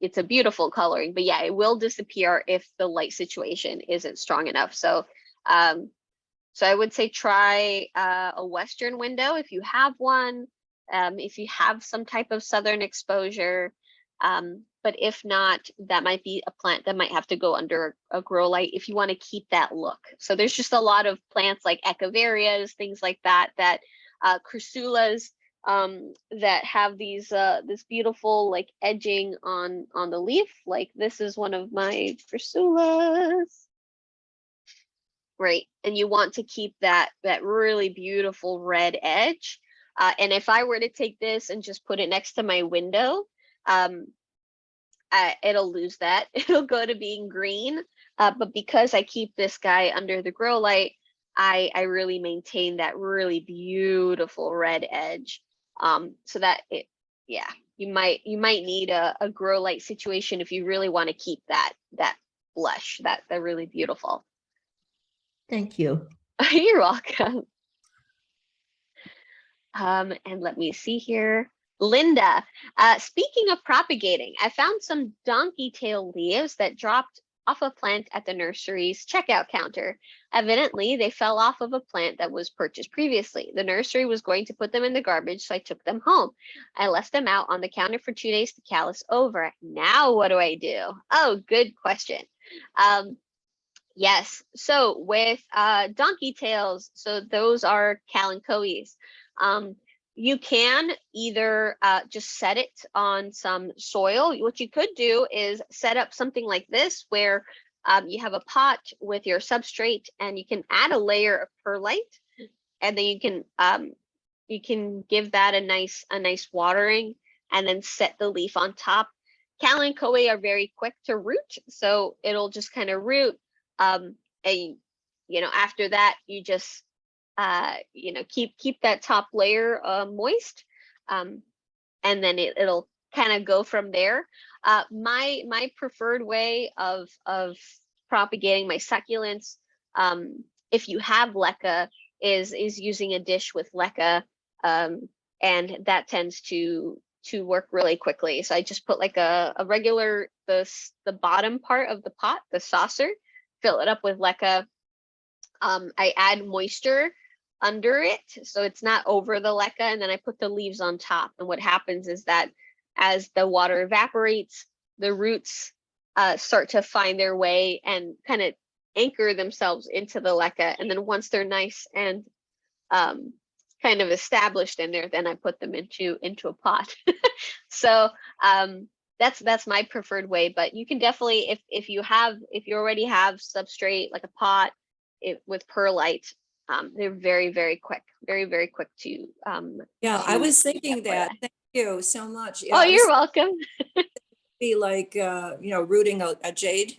A: it's a beautiful coloring. But yeah, it will disappear if the light situation isn't strong enough. So so I would say try a western window if you have one, if you have some type of southern exposure. But if not, that might be a plant that might have to go under a grow light if you want to keep that look. So there's just a lot of plants like echeverias, things like that, chryssulas, that have these this beautiful like edging on the leaf. Like this is one of my chryssulas, right? And you want to keep that really beautiful red edge. And if I were to take this and just put it next to my window, it'll lose that. It'll go to being green. But because I keep this guy under the grow light, I really maintain that really beautiful red edge. So that you might need a grow light situation if you really want to keep that blush, that really beautiful.
E: Thank you.
A: You're welcome. And let me see here. Linda, speaking of propagating, I found some donkey tail leaves that dropped off a plant at the nursery's checkout counter. Evidently, they fell off of a plant that was purchased previously. The nursery was going to put them in the garbage, so I took them home. I left them out on the counter for 2 days to callus over. Now what do I do? Oh, good question. Yes, so with donkey tails, so those are kalanchoes. You can either just set it on some soil. What you could do is set up something like this where you have a pot with your substrate and you can add a layer of perlite, and then you can give that a nice watering and then set the leaf on top. Kalanchoe are very quick to root, so it'll just kind of root. And after that, you just keep that top layer moist, and then it'll kind of go from there. My preferred way of propagating my succulents, if you have leca, is using a dish with leca, and that tends to work really quickly. So I just put like a regular the bottom part of the pot, the saucer, fill it up with leca. I add moisture under it, so it's not over the leca, and then I put the leaves on top. And what happens is that as the water evaporates, the roots start to find their way and kind of anchor themselves into the leca. And then once they're nice and kind of established in there, then I put them into a pot. So that's my preferred way. But you can definitely, if you already have substrate like a pot with perlite, they're very, very quick, very, very quick to
F: Yeah, I
A: to
F: was thinking
A: get for
F: that. Thank you so much. Yeah,
A: Oh,
F: I was
A: you're welcome.
F: be like rooting a jade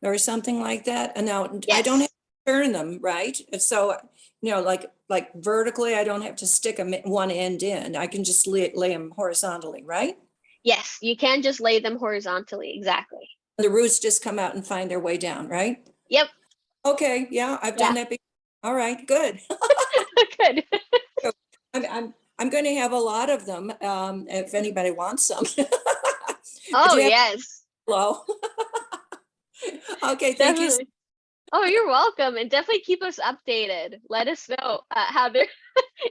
F: or something like that. And now I don't have
A: Yes.
F: to turn them, right? So like vertically, I don't have to stick them one end in. I can just lay them horizontally, right?
A: Yes, you can just lay them horizontally. Exactly.
F: The roots just come out and find their way down, right?
A: Yep.
F: Okay, yeah, I've done that before. All right, good.
A: Good.
F: I'm going to have a lot of them if anybody wants some.
A: Oh,
F: Do you have-
A: yes.
F: Hello. Okay, thank you.
A: Definitely. Oh, you're welcome, and definitely keep us updated. Let us know how they're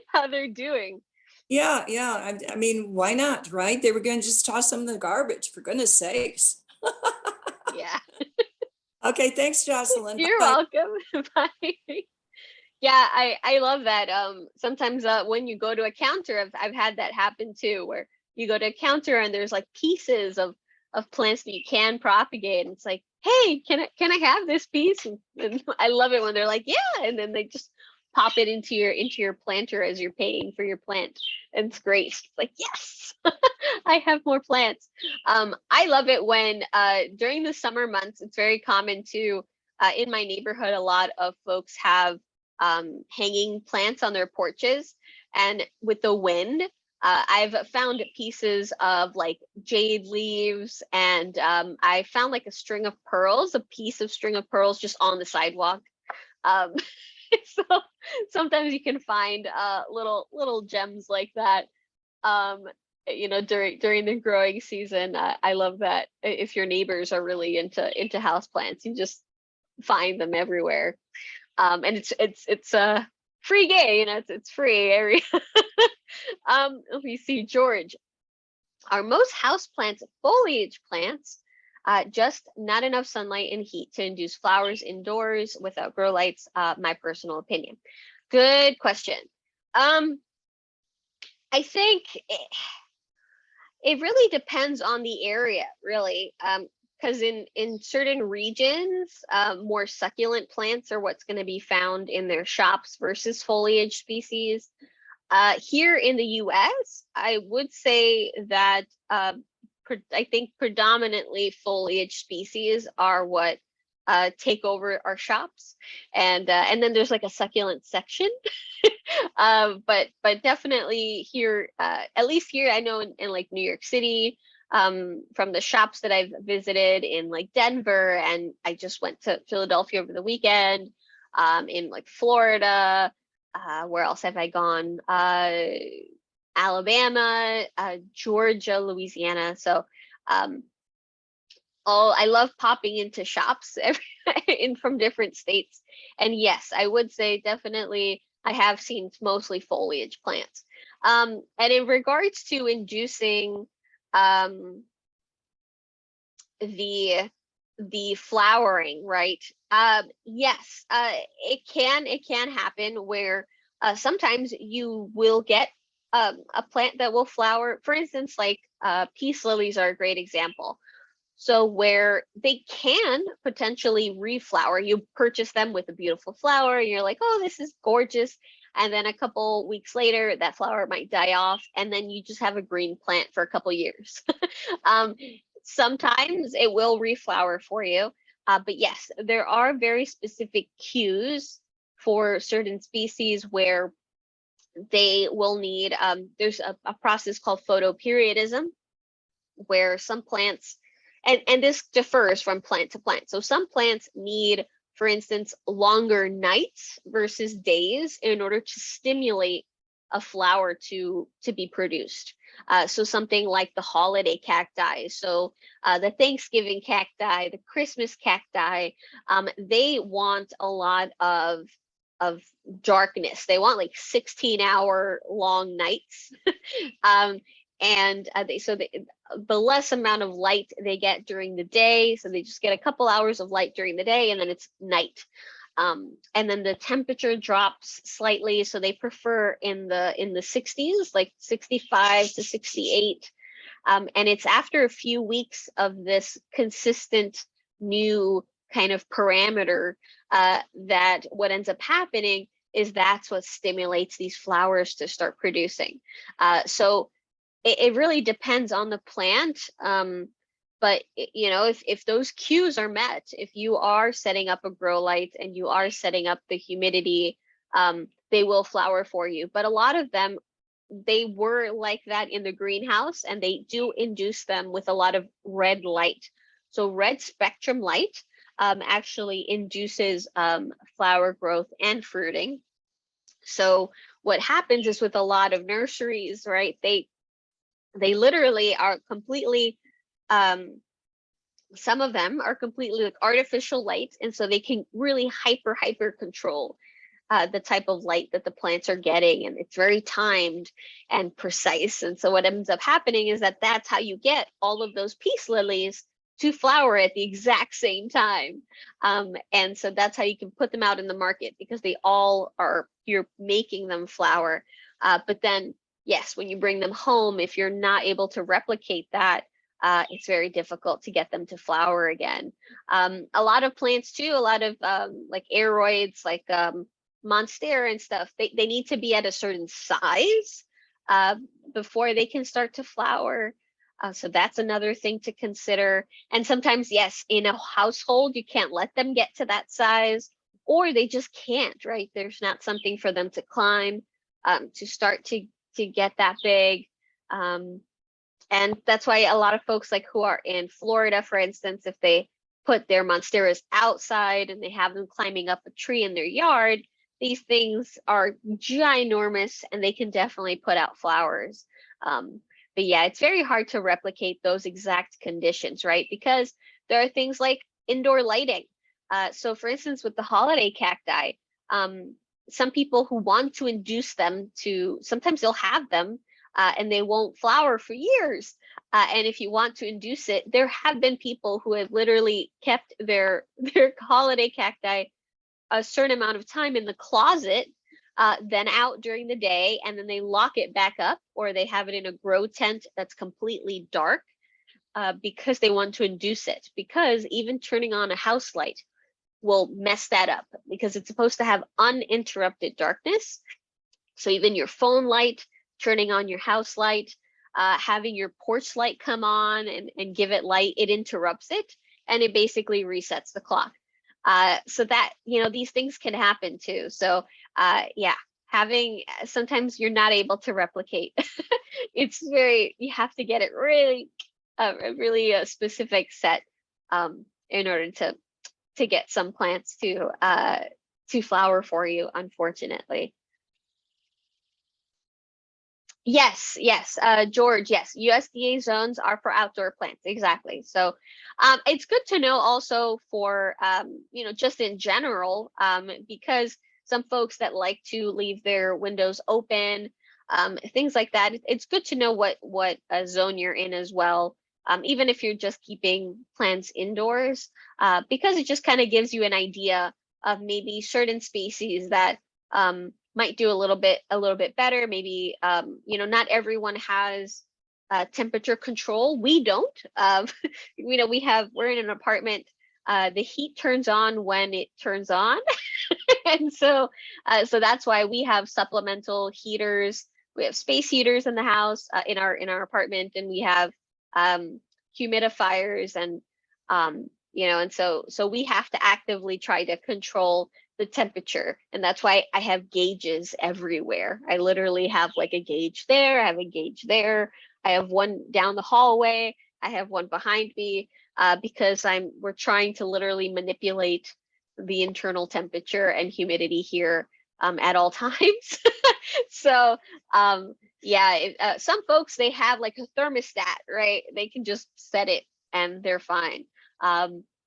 A: how they're doing.
F: Yeah, yeah. I mean, why not, right? They were going to just toss them in the garbage, for goodness sakes.
A: Yeah,
F: Okay, thanks, Jocelyn.
A: you're
F: Bye-bye.
A: welcome. Bye. Yeah, I love that. Sometimes when you go to a counter, I've had that happen too, where you go to a counter and there's like pieces of plants that you can propagate, and it's like, hey, can I have this piece? And I love it when they're like, yeah, and then they just pop it into your planter as you're paying for your plant. And it's great. It's like, yes, I have more plants. I love it when during the summer months, it's very common to in my neighborhood, a lot of folks have hanging plants on their porches, and with the wind, I've found pieces of like jade leaves, and I found like a string of pearls, a piece of string of pearls just on the sidewalk. Um, so sometimes you can find little gems like that. Um, during the growing season. I love that if your neighbors are really into houseplants, you just find them everywhere. And it's a free game, it's free area. Let me see, George. Are most houseplants foliage plants? Just not enough sunlight and heat to induce flowers indoors without grow lights. My personal opinion. Good question. I think it really depends on the area, really. Because in certain regions, more succulent plants are what's going to be found in their shops versus foliage species. Here in the US, I would say that I think predominantly foliage species are what take over our shops, and then there's like a succulent section. But definitely here, at least here, I know in like New York City, from the shops that I've visited in like Denver, and I just went to Philadelphia over the weekend, in like Florida. Where else have I gone? Alabama, Georgia, Louisiana. So I love popping into shops in from different states. And yes, I would say definitely I have seen mostly foliage plants. And in regards to inducing the flowering, right? Yes, it can happen where sometimes you will get a plant that will flower. For instance, like peace lilies are a great example. So where they can potentially reflower, you purchase them with a beautiful flower, and you're like, oh, this is gorgeous. And then a couple weeks later, that flower might die off, and then you just have a green plant for a couple years. Sometimes it will reflower for you. But yes, there are very specific cues for certain species where they will need, there's a process called photoperiodism, where some plants, and this differs from plant to plant. So some plants need, for instance, longer nights versus days in order to stimulate a flower to be produced. So something like the holiday cacti, so the Thanksgiving cacti, the Christmas cacti, they want a lot of darkness. They want like 16-hour long nights. And the less amount of light they get during the day, so they just get a couple hours of light during the day, and then it's night. And then the temperature drops slightly, so they prefer in the 60s, like 65 to 68. And it's after a few weeks of this consistent new kind of parameter that what ends up happening is that's what stimulates these flowers to start producing. So it really depends on the plant. But if those cues are met, if you are setting up a grow light and you are setting up the humidity, they will flower for you. But a lot of them, they were like that in the greenhouse, and they do induce them with a lot of red light. So red spectrum light actually induces flower growth and fruiting. So what happens is with a lot of nurseries, right, they literally are completely some of them are completely like artificial light, and so they can really hyper control the type of light that the plants are getting, and it's very timed and precise. And so what ends up happening is that that's how you get all of those peace lilies to flower at the exact same time. And so that's how you can put them out in the market, because they all are, you're making them flower. But then, yes, when you bring them home, if you're not able to replicate that, it's very difficult to get them to flower again. A lot of plants too, a lot of like aroids, like Monstera and stuff, they need to be at a certain size before they can start to flower. So that's another thing to consider. And sometimes, yes, in a household, you can't let them get to that size, or they just can't, right? There's not something for them to climb to start to get that big. And that's why a lot of folks like who are in Florida, for instance, if they put their monsteras outside and they have them climbing up a tree in their yard, these things are ginormous and they can definitely put out flowers. But yeah, it's very hard to replicate those exact conditions, right? Because there are things like indoor lighting. So for instance, with the holiday cacti, some people who want to induce them to, sometimes they'll have them and they won't flower for years. And if you want to induce it, there have been people who have literally kept their holiday cacti a certain amount of time in the closet, then out during the day, and then they lock it back up, or they have it in a grow tent that's completely dark because they want to induce it. Because even turning on a house light will mess that up, because it's supposed to have uninterrupted darkness. So even your phone light, turning on your house light, having your porch light come on and give it light, it interrupts it, and it basically resets the clock. So that, you know, these things can happen too. So yeah, having, sometimes you're not able to replicate. It's very, you have to get it really, a really specific set in order to get some plants to flower for you, unfortunately. Yes, yes, George, yes, USDA zones are for outdoor plants, exactly. So it's good to know also for, you know, just in general, because some folks that like to leave their windows open, things like that, it's good to know what zone you're in as well, even if you're just keeping plants indoors, because it just kind of gives you an idea of maybe certain species that might do a little bit better. Maybe you know, not everyone has temperature control. We don't. You know, we're in an apartment. The heat turns on when it turns on, and so that's why we have supplemental heaters. We have space heaters in the house, in our apartment, and we have humidifiers, and you know, and so we have to actively try to control the temperature, and that's why I have gauges everywhere. I literally have like a gauge there, I have a gauge there, I have one down the hallway, I have one behind me, because we're trying to literally manipulate the internal temperature and humidity here at all times. So yeah, some folks, they have like a thermostat, right? They can just set it and they're fine.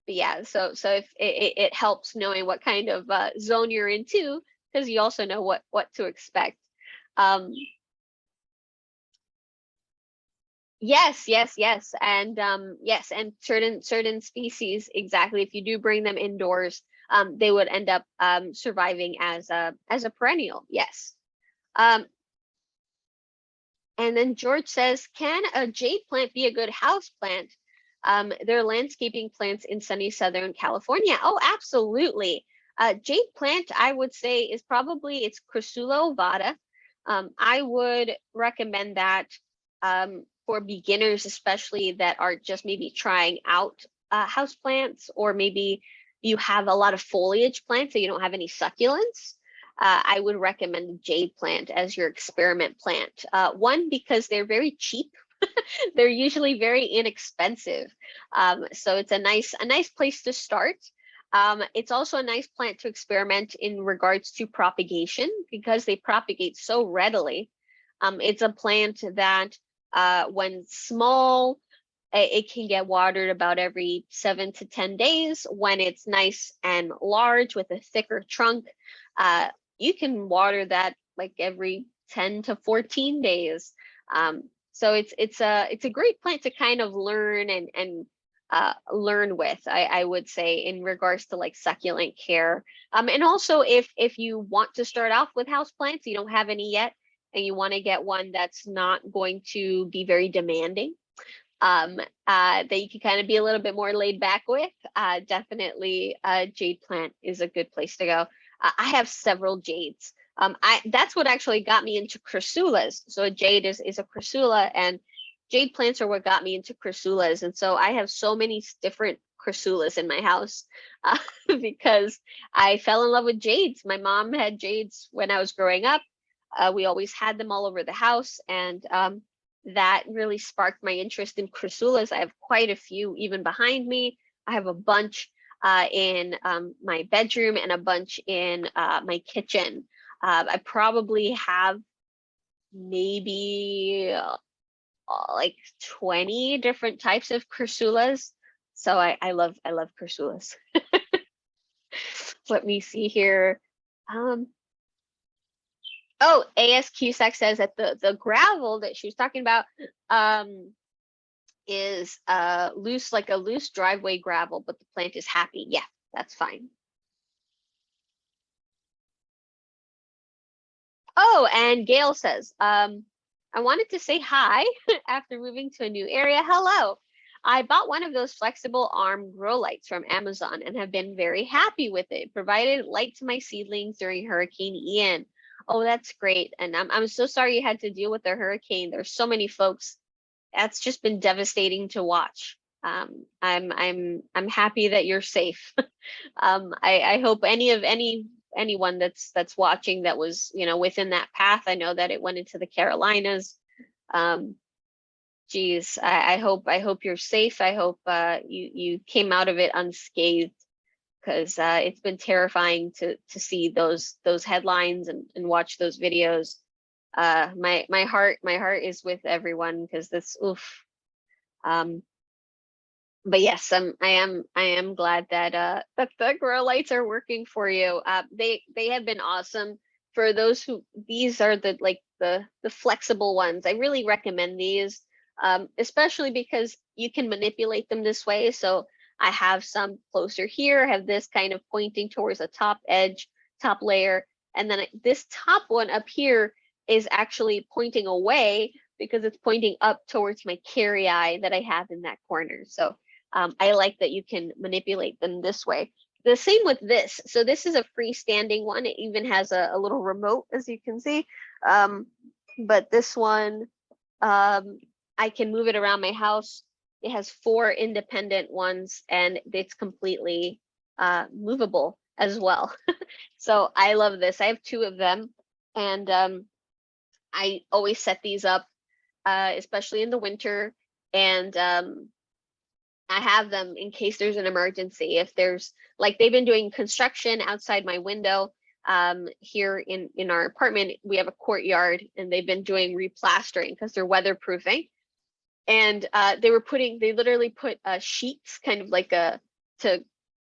A: But yeah, so if it helps knowing what kind of zone you're into, because you also know what to expect. Yes, and yes, and certain species, exactly. If you do bring them indoors, they would end up surviving as a perennial. Yes. And then George says, can a jade plant be a good house plant? They're landscaping plants in sunny Southern California. Oh, absolutely. Jade plant, I would say, is probably, it's Crassula ovata. I would recommend that for beginners, especially that are just maybe trying out house plants, or maybe you have a lot of foliage plants, so you don't have any succulents. I would recommend the jade plant as your experiment plant. One, because they're very cheap. They're usually very inexpensive. So it's a nice place to start. It's also a nice plant to experiment in regards to propagation, because they propagate so readily. It's a plant that when small It can get watered about every 7 to 10 days. When it's nice and large with a thicker trunk, you can water that like every 10 to 14 days. So it's a great plant to kind of learn and learn with, I would say, in regards to like succulent care. And also if you want to start off with houseplants, you don't have any yet, and you want to get one that's not going to be very demanding, that you can kind of be a little bit more laid back with, definitely jade plant is a good place to go. I have several jades. That's what actually got me into chryssulas. So a jade is a chrysula, and jade plants are what got me into chryssulas. And so I have so many different chryssulas in my house, because I fell in love with jades. My mom had jades when I was growing up. We always had them all over the house, and that really sparked my interest in chryssulas. I have quite a few even behind me. I have a bunch in my bedroom and a bunch in my kitchen. I probably have maybe like 20 different types of chryssulas. So I love chryssulas. Let me see here. Oh, AS Cusack says that the gravel that she was talking about is loose, like a loose driveway gravel, but the plant is happy. Yeah, that's fine. Oh, and Gail says, I wanted to say hi after moving to a new area. Hello. I bought one of those flexible arm grow lights from Amazon and have been very happy with it. Provided light to my seedlings during Hurricane Ian. Oh, that's great. And I'm so sorry you had to deal with the hurricane. There's so many folks. That's just been devastating to watch. I'm happy that you're safe. I hope anyone that's watching that was, you know, within that path. I know that it went into the Carolinas. Geez, I hope you're safe. I hope you came out of it unscathed, because it's been terrifying to see those headlines and watch those videos. My heart is with everyone, because this oof. But yes, I am glad that that the grow lights are working for you. They have been awesome. For those who, these are the flexible ones. I really recommend these, especially because you can manipulate them this way. So I have some closer here. I have this kind of pointing towards a top edge, top layer, and then this top one up here is actually pointing away because it's pointing up towards my carry eye that I have in that corner. So I like that you can manipulate them this way. The same with this. So this is a freestanding one. It even has a little remote, as you can see. But this one, I can move it around my house. It has 4 independent ones, and it's completely movable as well. So I love this. I have 2 of them, and I always set these up, especially in the winter. And I have them in case there's an emergency. If there's, like, they've been doing construction outside my window here in our apartment. We have a courtyard, and they've been doing replastering because they're weatherproofing. And they literally put sheets kind of like to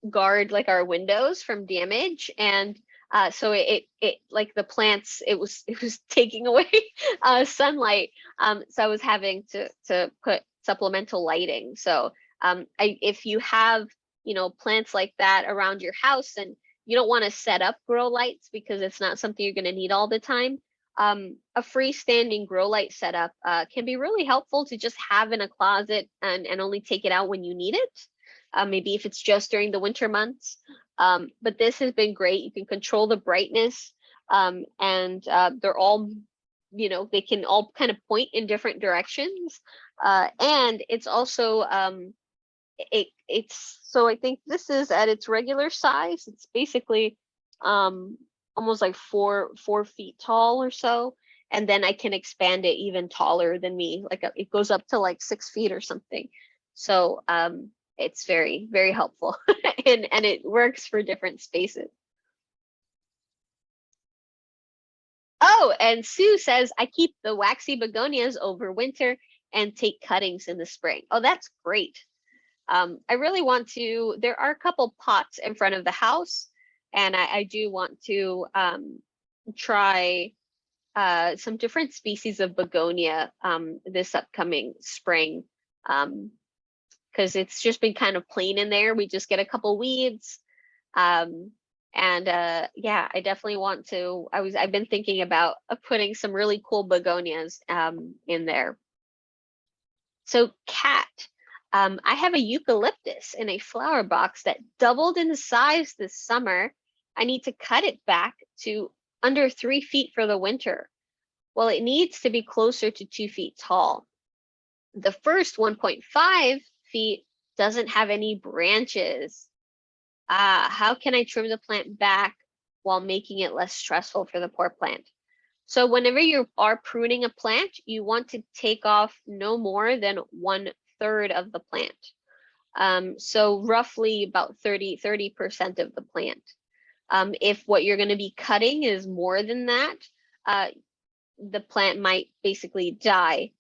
A: guard like our windows from damage. And so it like the plants, it was taking away sunlight. So I was having to put supplemental lighting. So if you have, you know, plants like that around your house, and you don't want to set up grow lights because it's not something you're going to need all the time, a freestanding grow light setup can be really helpful to just have in a closet and only take it out when you need it. Maybe if it's just during the winter months. But this has been great. You can control the brightness, and they're all, you know, they can all kind of point in different directions. And it's also, it's so I think this is at its regular size. It's basically almost like 4 feet tall or so, and then I can expand it even taller than me, like it goes up to like 6 feet or something. So it's very, very helpful. and it works for different spaces. Oh, and Sue says, I keep the waxy begonias over winter and take cuttings in the spring. Oh, that's great. I really want to, there are a couple pots in front of the house, and I do want to try some different species of begonia this upcoming spring, because it's just been kind of plain in there. We just get a couple weeds. And yeah, I definitely want to, I've been thinking about putting some really cool begonias in there. So Kat, I have a eucalyptus in a flower box that doubled in size this summer. I need to cut it back to under 3 feet for the winter. Well, it needs to be closer to 2 feet tall. The first 1.5 feet doesn't have any branches. How can I trim the plant back while making it less stressful for the poor plant? So whenever you are pruning a plant, you want to take off no more than 1/3 of the plant. So roughly about 30% of the plant. If what you're going to be cutting is more than that, the plant might basically die.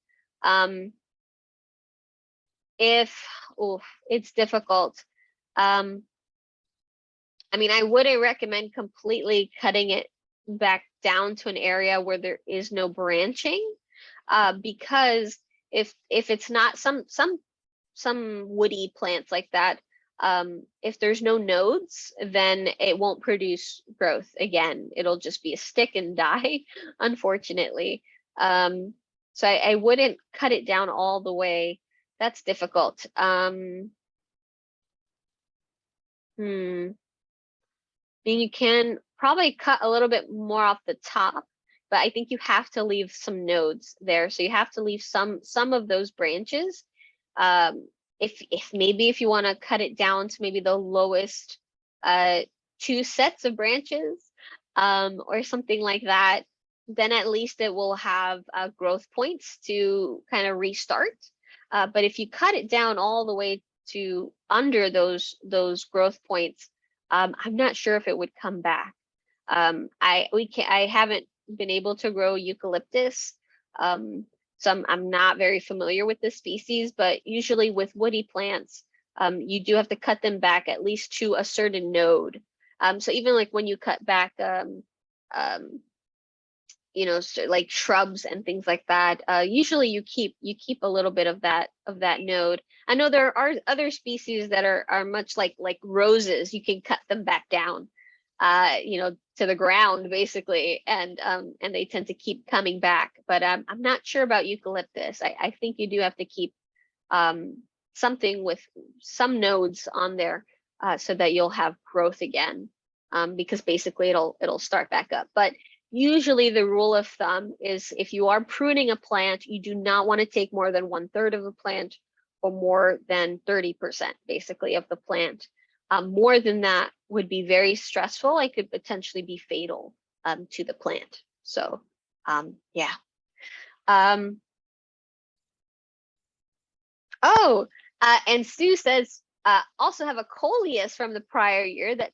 A: It's difficult. I mean, I wouldn't recommend completely cutting it back down to an area where there is no branching, because if it's not some woody plants like that, if there's no nodes, then it won't produce growth again. It'll just be a stick and die, unfortunately. So I wouldn't cut it down all the way. That's difficult. I mean, you can probably cut a little bit more off the top, but I think you have to leave some nodes there. So you have to leave some of those branches. If maybe if you want to cut it down to maybe the lowest 2 sets of branches, or something like that, then at least it will have growth points to kind of restart. But if you cut it down all the way to under those growth points, I'm not sure if it would come back. I haven't been able to grow eucalyptus, so I'm not very familiar with this species, but usually with woody plants, you do have to cut them back at least to a certain node. So even like when you cut back, you know, so like shrubs and things like that, usually you keep a little bit of that node. I know there are other species that are much like roses. You can cut them back down, you know, to the ground basically, and they tend to keep coming back. But I'm not sure about eucalyptus. I think you do have to keep something with some nodes on there, so that you'll have growth again, because basically it'll start back up. But usually the rule of thumb is if you are pruning a plant, you do not want to take more than 1/3 of the plant or more than 30% basically of the plant. More than that would be very stressful. It could potentially be fatal to the plant. So yeah. And Sue says, also have a coleus from the prior year that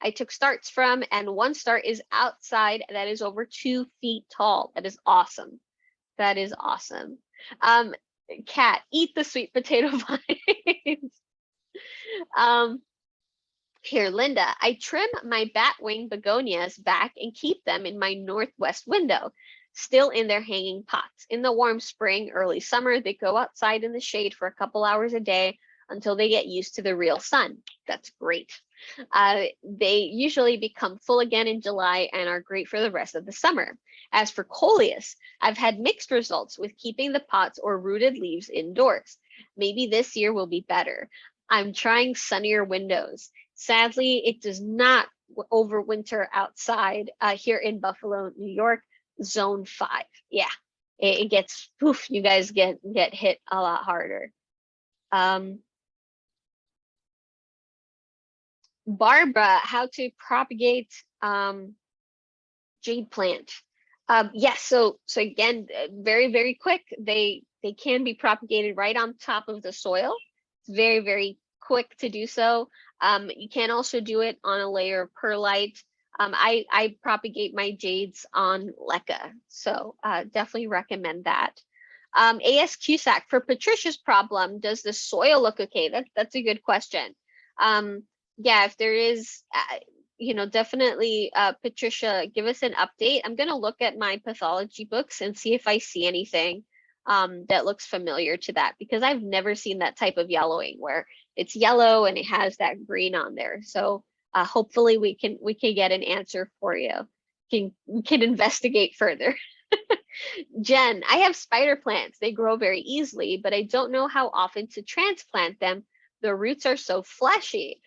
A: I took starts from, and one start is outside that is over 2 feet tall. That is awesome. That is awesome. Kat, eat the sweet potato vines. Here, Linda, I trim my batwing begonias back and keep them in my northwest window, still in their hanging pots. In the warm spring, early summer, they go outside in the shade for a couple hours a day until they get used to the real sun. That's great. They usually become full again in July and are great for the rest of the summer. As for coleus, I've had mixed results with keeping the pots or rooted leaves indoors. Maybe this year will be better. I'm trying sunnier windows. Sadly, it does not overwinter outside here in Buffalo, New York, zone 5. Yeah, it gets, poof, you guys get hit a lot harder. Barbara, how to propagate jade plant. Yes, so again, very, very quick. They can be propagated right on top of the soil. It's very, very quick to do so. You can also do it on a layer of perlite. I propagate my jades on leca, so definitely recommend that. AS Cusack, for Patricia's problem, does the soil look okay? That's a good question. Yeah, if there is, definitely, Patricia, give us an update. I'm going to look at my pathology books and see if I see anything that looks familiar to that, because I've never seen that type of yellowing where it's yellow and it has that green on there. So hopefully we can get an answer for you. We can investigate further. Jen, I have spider plants. They grow very easily, but I don't know how often to transplant them. The roots are so fleshy.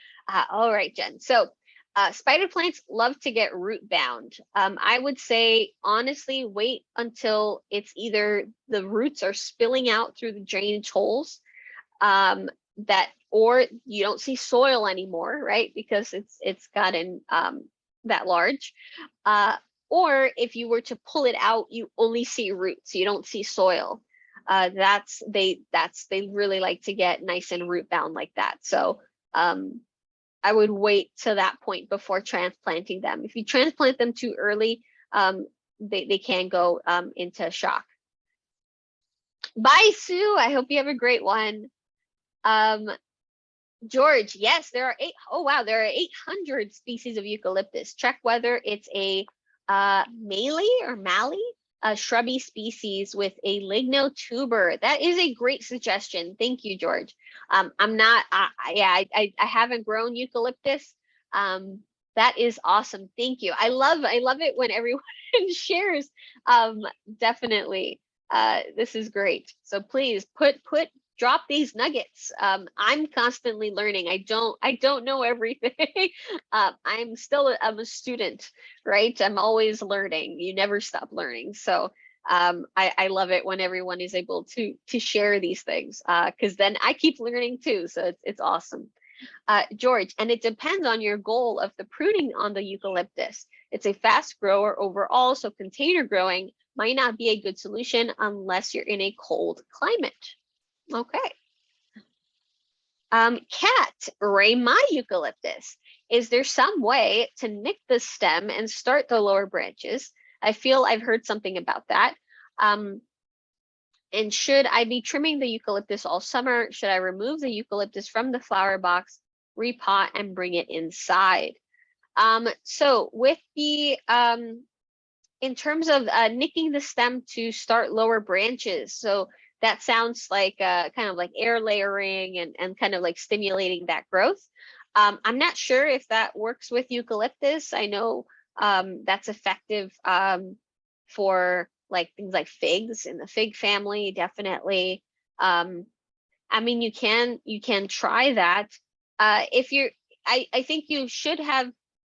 A: All right, Jen. So spider plants love to get root bound. I would say, honestly, wait until it's either the roots are spilling out through the drainage holes, or you don't see soil anymore, right? Because it's gotten that large. Or if you were to pull it out, you only see roots. You don't see soil. They really like to get nice and root bound like that. So I would wait to that point before transplanting them. If you transplant them too early, they can go into shock. Bye, Sue. I hope you have a great one. George, yes, there are there are 800 species of eucalyptus. Check whether it's a Mallee, a shrubby species with a lignotuber. That is a great suggestion. Thank you, George. I haven't grown eucalyptus. That is awesome. Thank you. I love it when everyone shares. Definitely. This is great. So please drop these nuggets. I'm constantly learning. I don't know everything. I'm a student, right? I'm always learning. You never stop learning. So I love it when everyone is able to share these things, because then I keep learning too. So it's awesome. George, and it depends on your goal of the pruning on the eucalyptus. It's a fast grower overall, so container growing might not be a good solution unless you're in a cold climate. Okay. Kat, ray my eucalyptus. Is there some way to nick the stem and start the lower branches? I feel I've heard something about that. And should I be trimming the eucalyptus all summer? Should I remove the eucalyptus from the flower box, repot, and bring it inside? So with the in terms of nicking the stem to start lower branches, so that sounds like kind of like air layering and kind of like stimulating that growth. I'm not sure if that works with eucalyptus. I know that's effective for like things like figs in the fig family, definitely. I mean, you can try that. If you're, I think you should have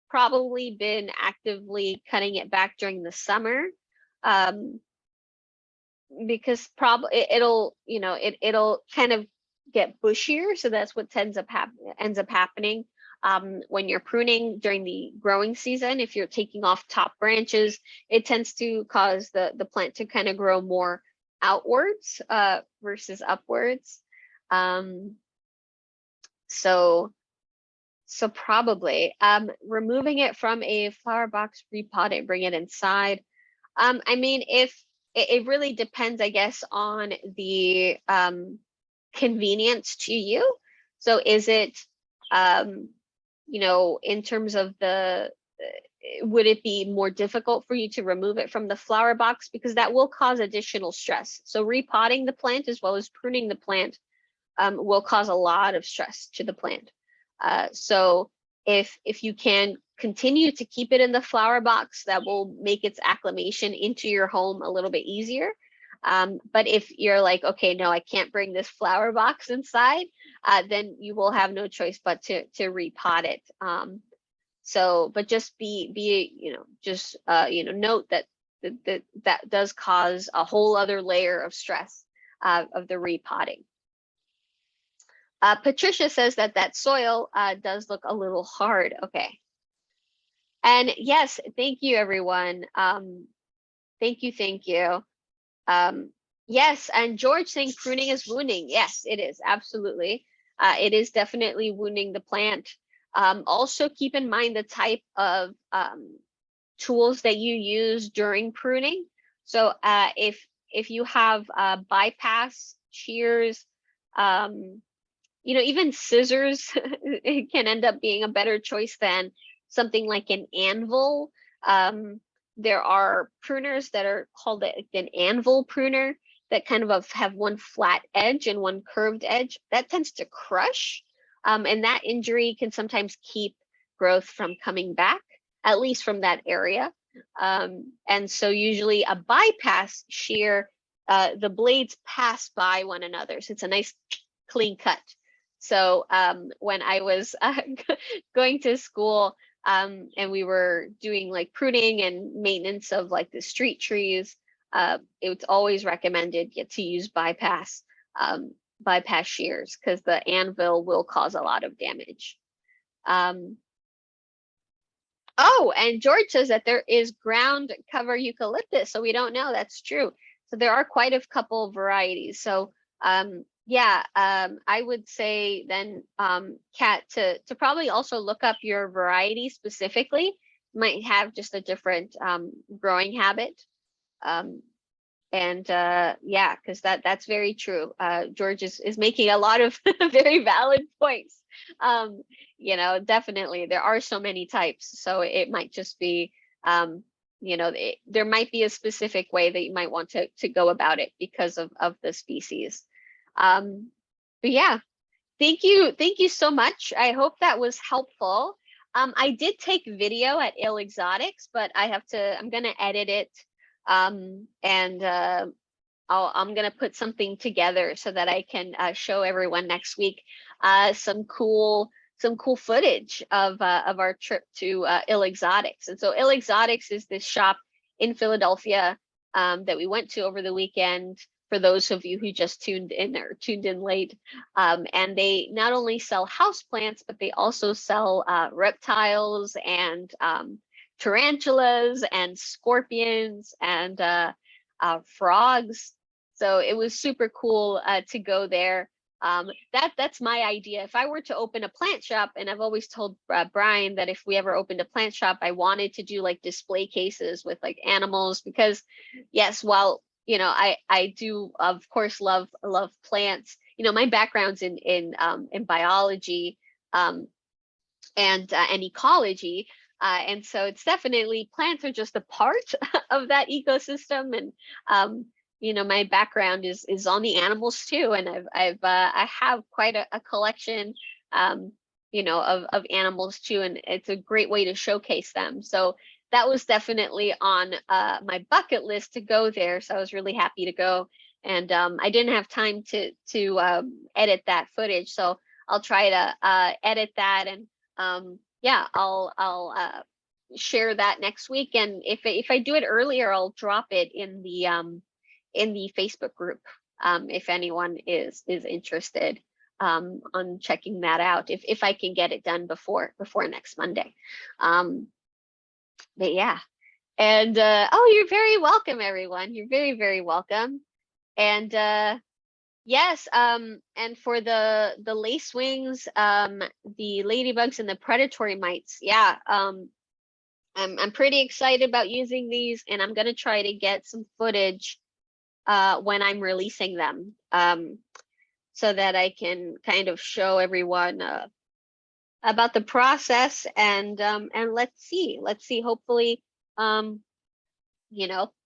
A: probably been actively cutting it back during the summer. Because it'll kind of get bushier, so that's what ends up happening when you're pruning during the growing season. If you're taking off top branches, it tends to cause the plant to kind of grow more outwards versus upwards. So probably removing it from a flower box, repot it, bring it inside. I mean, if it really depends, I guess, on the convenience to you. So is it, in terms of would it be more difficult for you to remove it from the flower box? Because that will cause additional stress. So repotting the plant as well as pruning the plant will cause a lot of stress to the plant. So if you can continue to keep it in the flower box, that will make its acclimation into your home a little bit easier. But if you're like, okay, no, I can't bring this flower box inside, then you will have no choice but to repot it. But just note that that does cause a whole other layer of stress of the repotting. Patricia says that soil does look a little hard. Okay. And yes, thank you, everyone. Thank you. Yes, and George saying pruning is wounding. Yes, it is, absolutely. It is definitely wounding the plant. Also keep in mind the type of tools that you use during pruning. So if if you have bypass shears, even scissors, it can end up being a better choice than something like an anvil. There are pruners that are called an anvil pruner that kind of have one flat edge and one curved edge. That tends to crush, and that injury can sometimes keep growth from coming back, at least from that area. And so usually a bypass shear, the blades pass by one another. So it's a nice clean cut. So when I was going to school, and we were doing like pruning and maintenance of like the street trees, it's always recommended to use bypass shears, because the anvil will cause a lot of damage. Oh, and George says that there is ground cover eucalyptus, so we don't know. That's true. So there are quite a couple varieties. So yeah, I would say then, Kat, to probably also look up your variety specifically. Might have just a different growing habit. And yeah, because that's very true. George is making a lot of very valid points. Definitely there are so many types, so it might just be, there might be a specific way that you might want to go about it because of the species. But yeah, thank you so much. I hope that was helpful. I did take video at Ill Exotics, but I'm gonna edit it, and I'm gonna put something together so that I can show everyone next week some cool footage of our trip to Ill Exotics. And so Ill Exotics is this shop in Philadelphia that we went to over the weekend, for those of you who just tuned in or tuned in late. And they not only sell houseplants, but they also sell reptiles and tarantulas and scorpions and frogs. So it was super cool to go there. That's my idea. If I were to open a plant shop, and I've always told Brian that if we ever opened a plant shop, I wanted to do like display cases with like animals, because yes, while I do of course love plants. My background's in biology and ecology. And so it's definitely, plants are just a part of that ecosystem. And my background is on the animals too, and I have quite a collection of animals too, and it's a great way to showcase them. So that was definitely on my bucket list to go there. So I was really happy to go, and I didn't have time to edit that footage, so I'll try to edit that, and yeah, I'll share that next week. And if I do it earlier, I'll drop it in the Facebook group, if anyone is interested on checking that out, if I can get it done before next Monday. But yeah, and oh, you're very welcome, everyone. You're very, very welcome. And yes, and for the lacewings, the ladybugs and the predatory mites, yeah, I'm pretty excited about using these, and I'm gonna try to get some footage when I'm releasing them, so that I can kind of show everyone about the process, and let's see, hopefully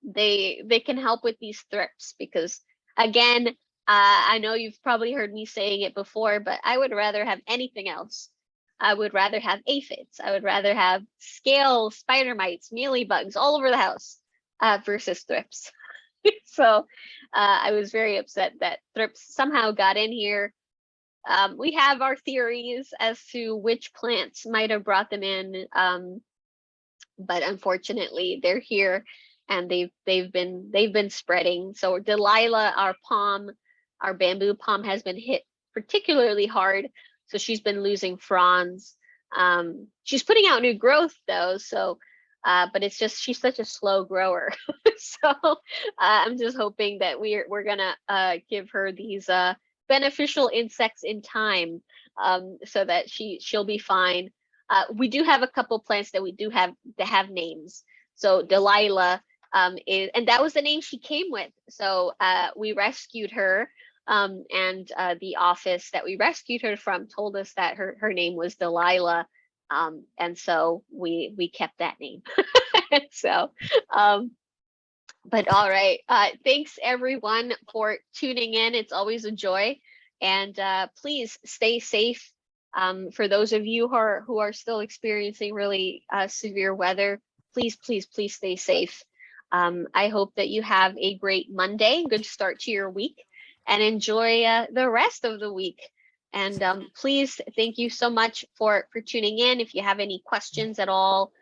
A: they can help with these thrips, because again, I know you've probably heard me saying it before, but I would rather have anything else. I would rather have aphids, I would rather have scale spider mites, mealybugs all over the house versus thrips. So I was very upset that thrips somehow got in here. We have our theories as to which plants might have brought them in, but unfortunately they're here, and they've been spreading. So Delilah, our bamboo palm, has been hit particularly hard, so she's been losing fronds. She's putting out new growth though, so but it's just, she's such a slow grower. So I'm just hoping that we're gonna give her these beneficial insects in time, so that she'll be fine. We do have a couple plants that we do have names. So Delilah and that was the name she came with. So we rescued her, and the office that we rescued her from told us that her name was Delilah, and so we kept that name. So, but all right, thanks everyone for tuning in. It's always a joy, and please stay safe. For those of you who are still experiencing really severe weather, please stay safe. I hope that you have a great Monday, good start to your week, and enjoy the rest of the week. And please, thank you so much for tuning in. If you have any questions at all,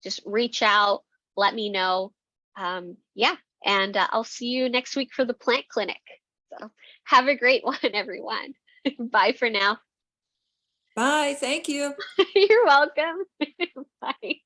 A: just reach out, let me know. Yeah, and I'll see you next week for the plant clinic. So have a great one, everyone. Bye for now.
F: Bye, thank you.
A: You're welcome. Bye.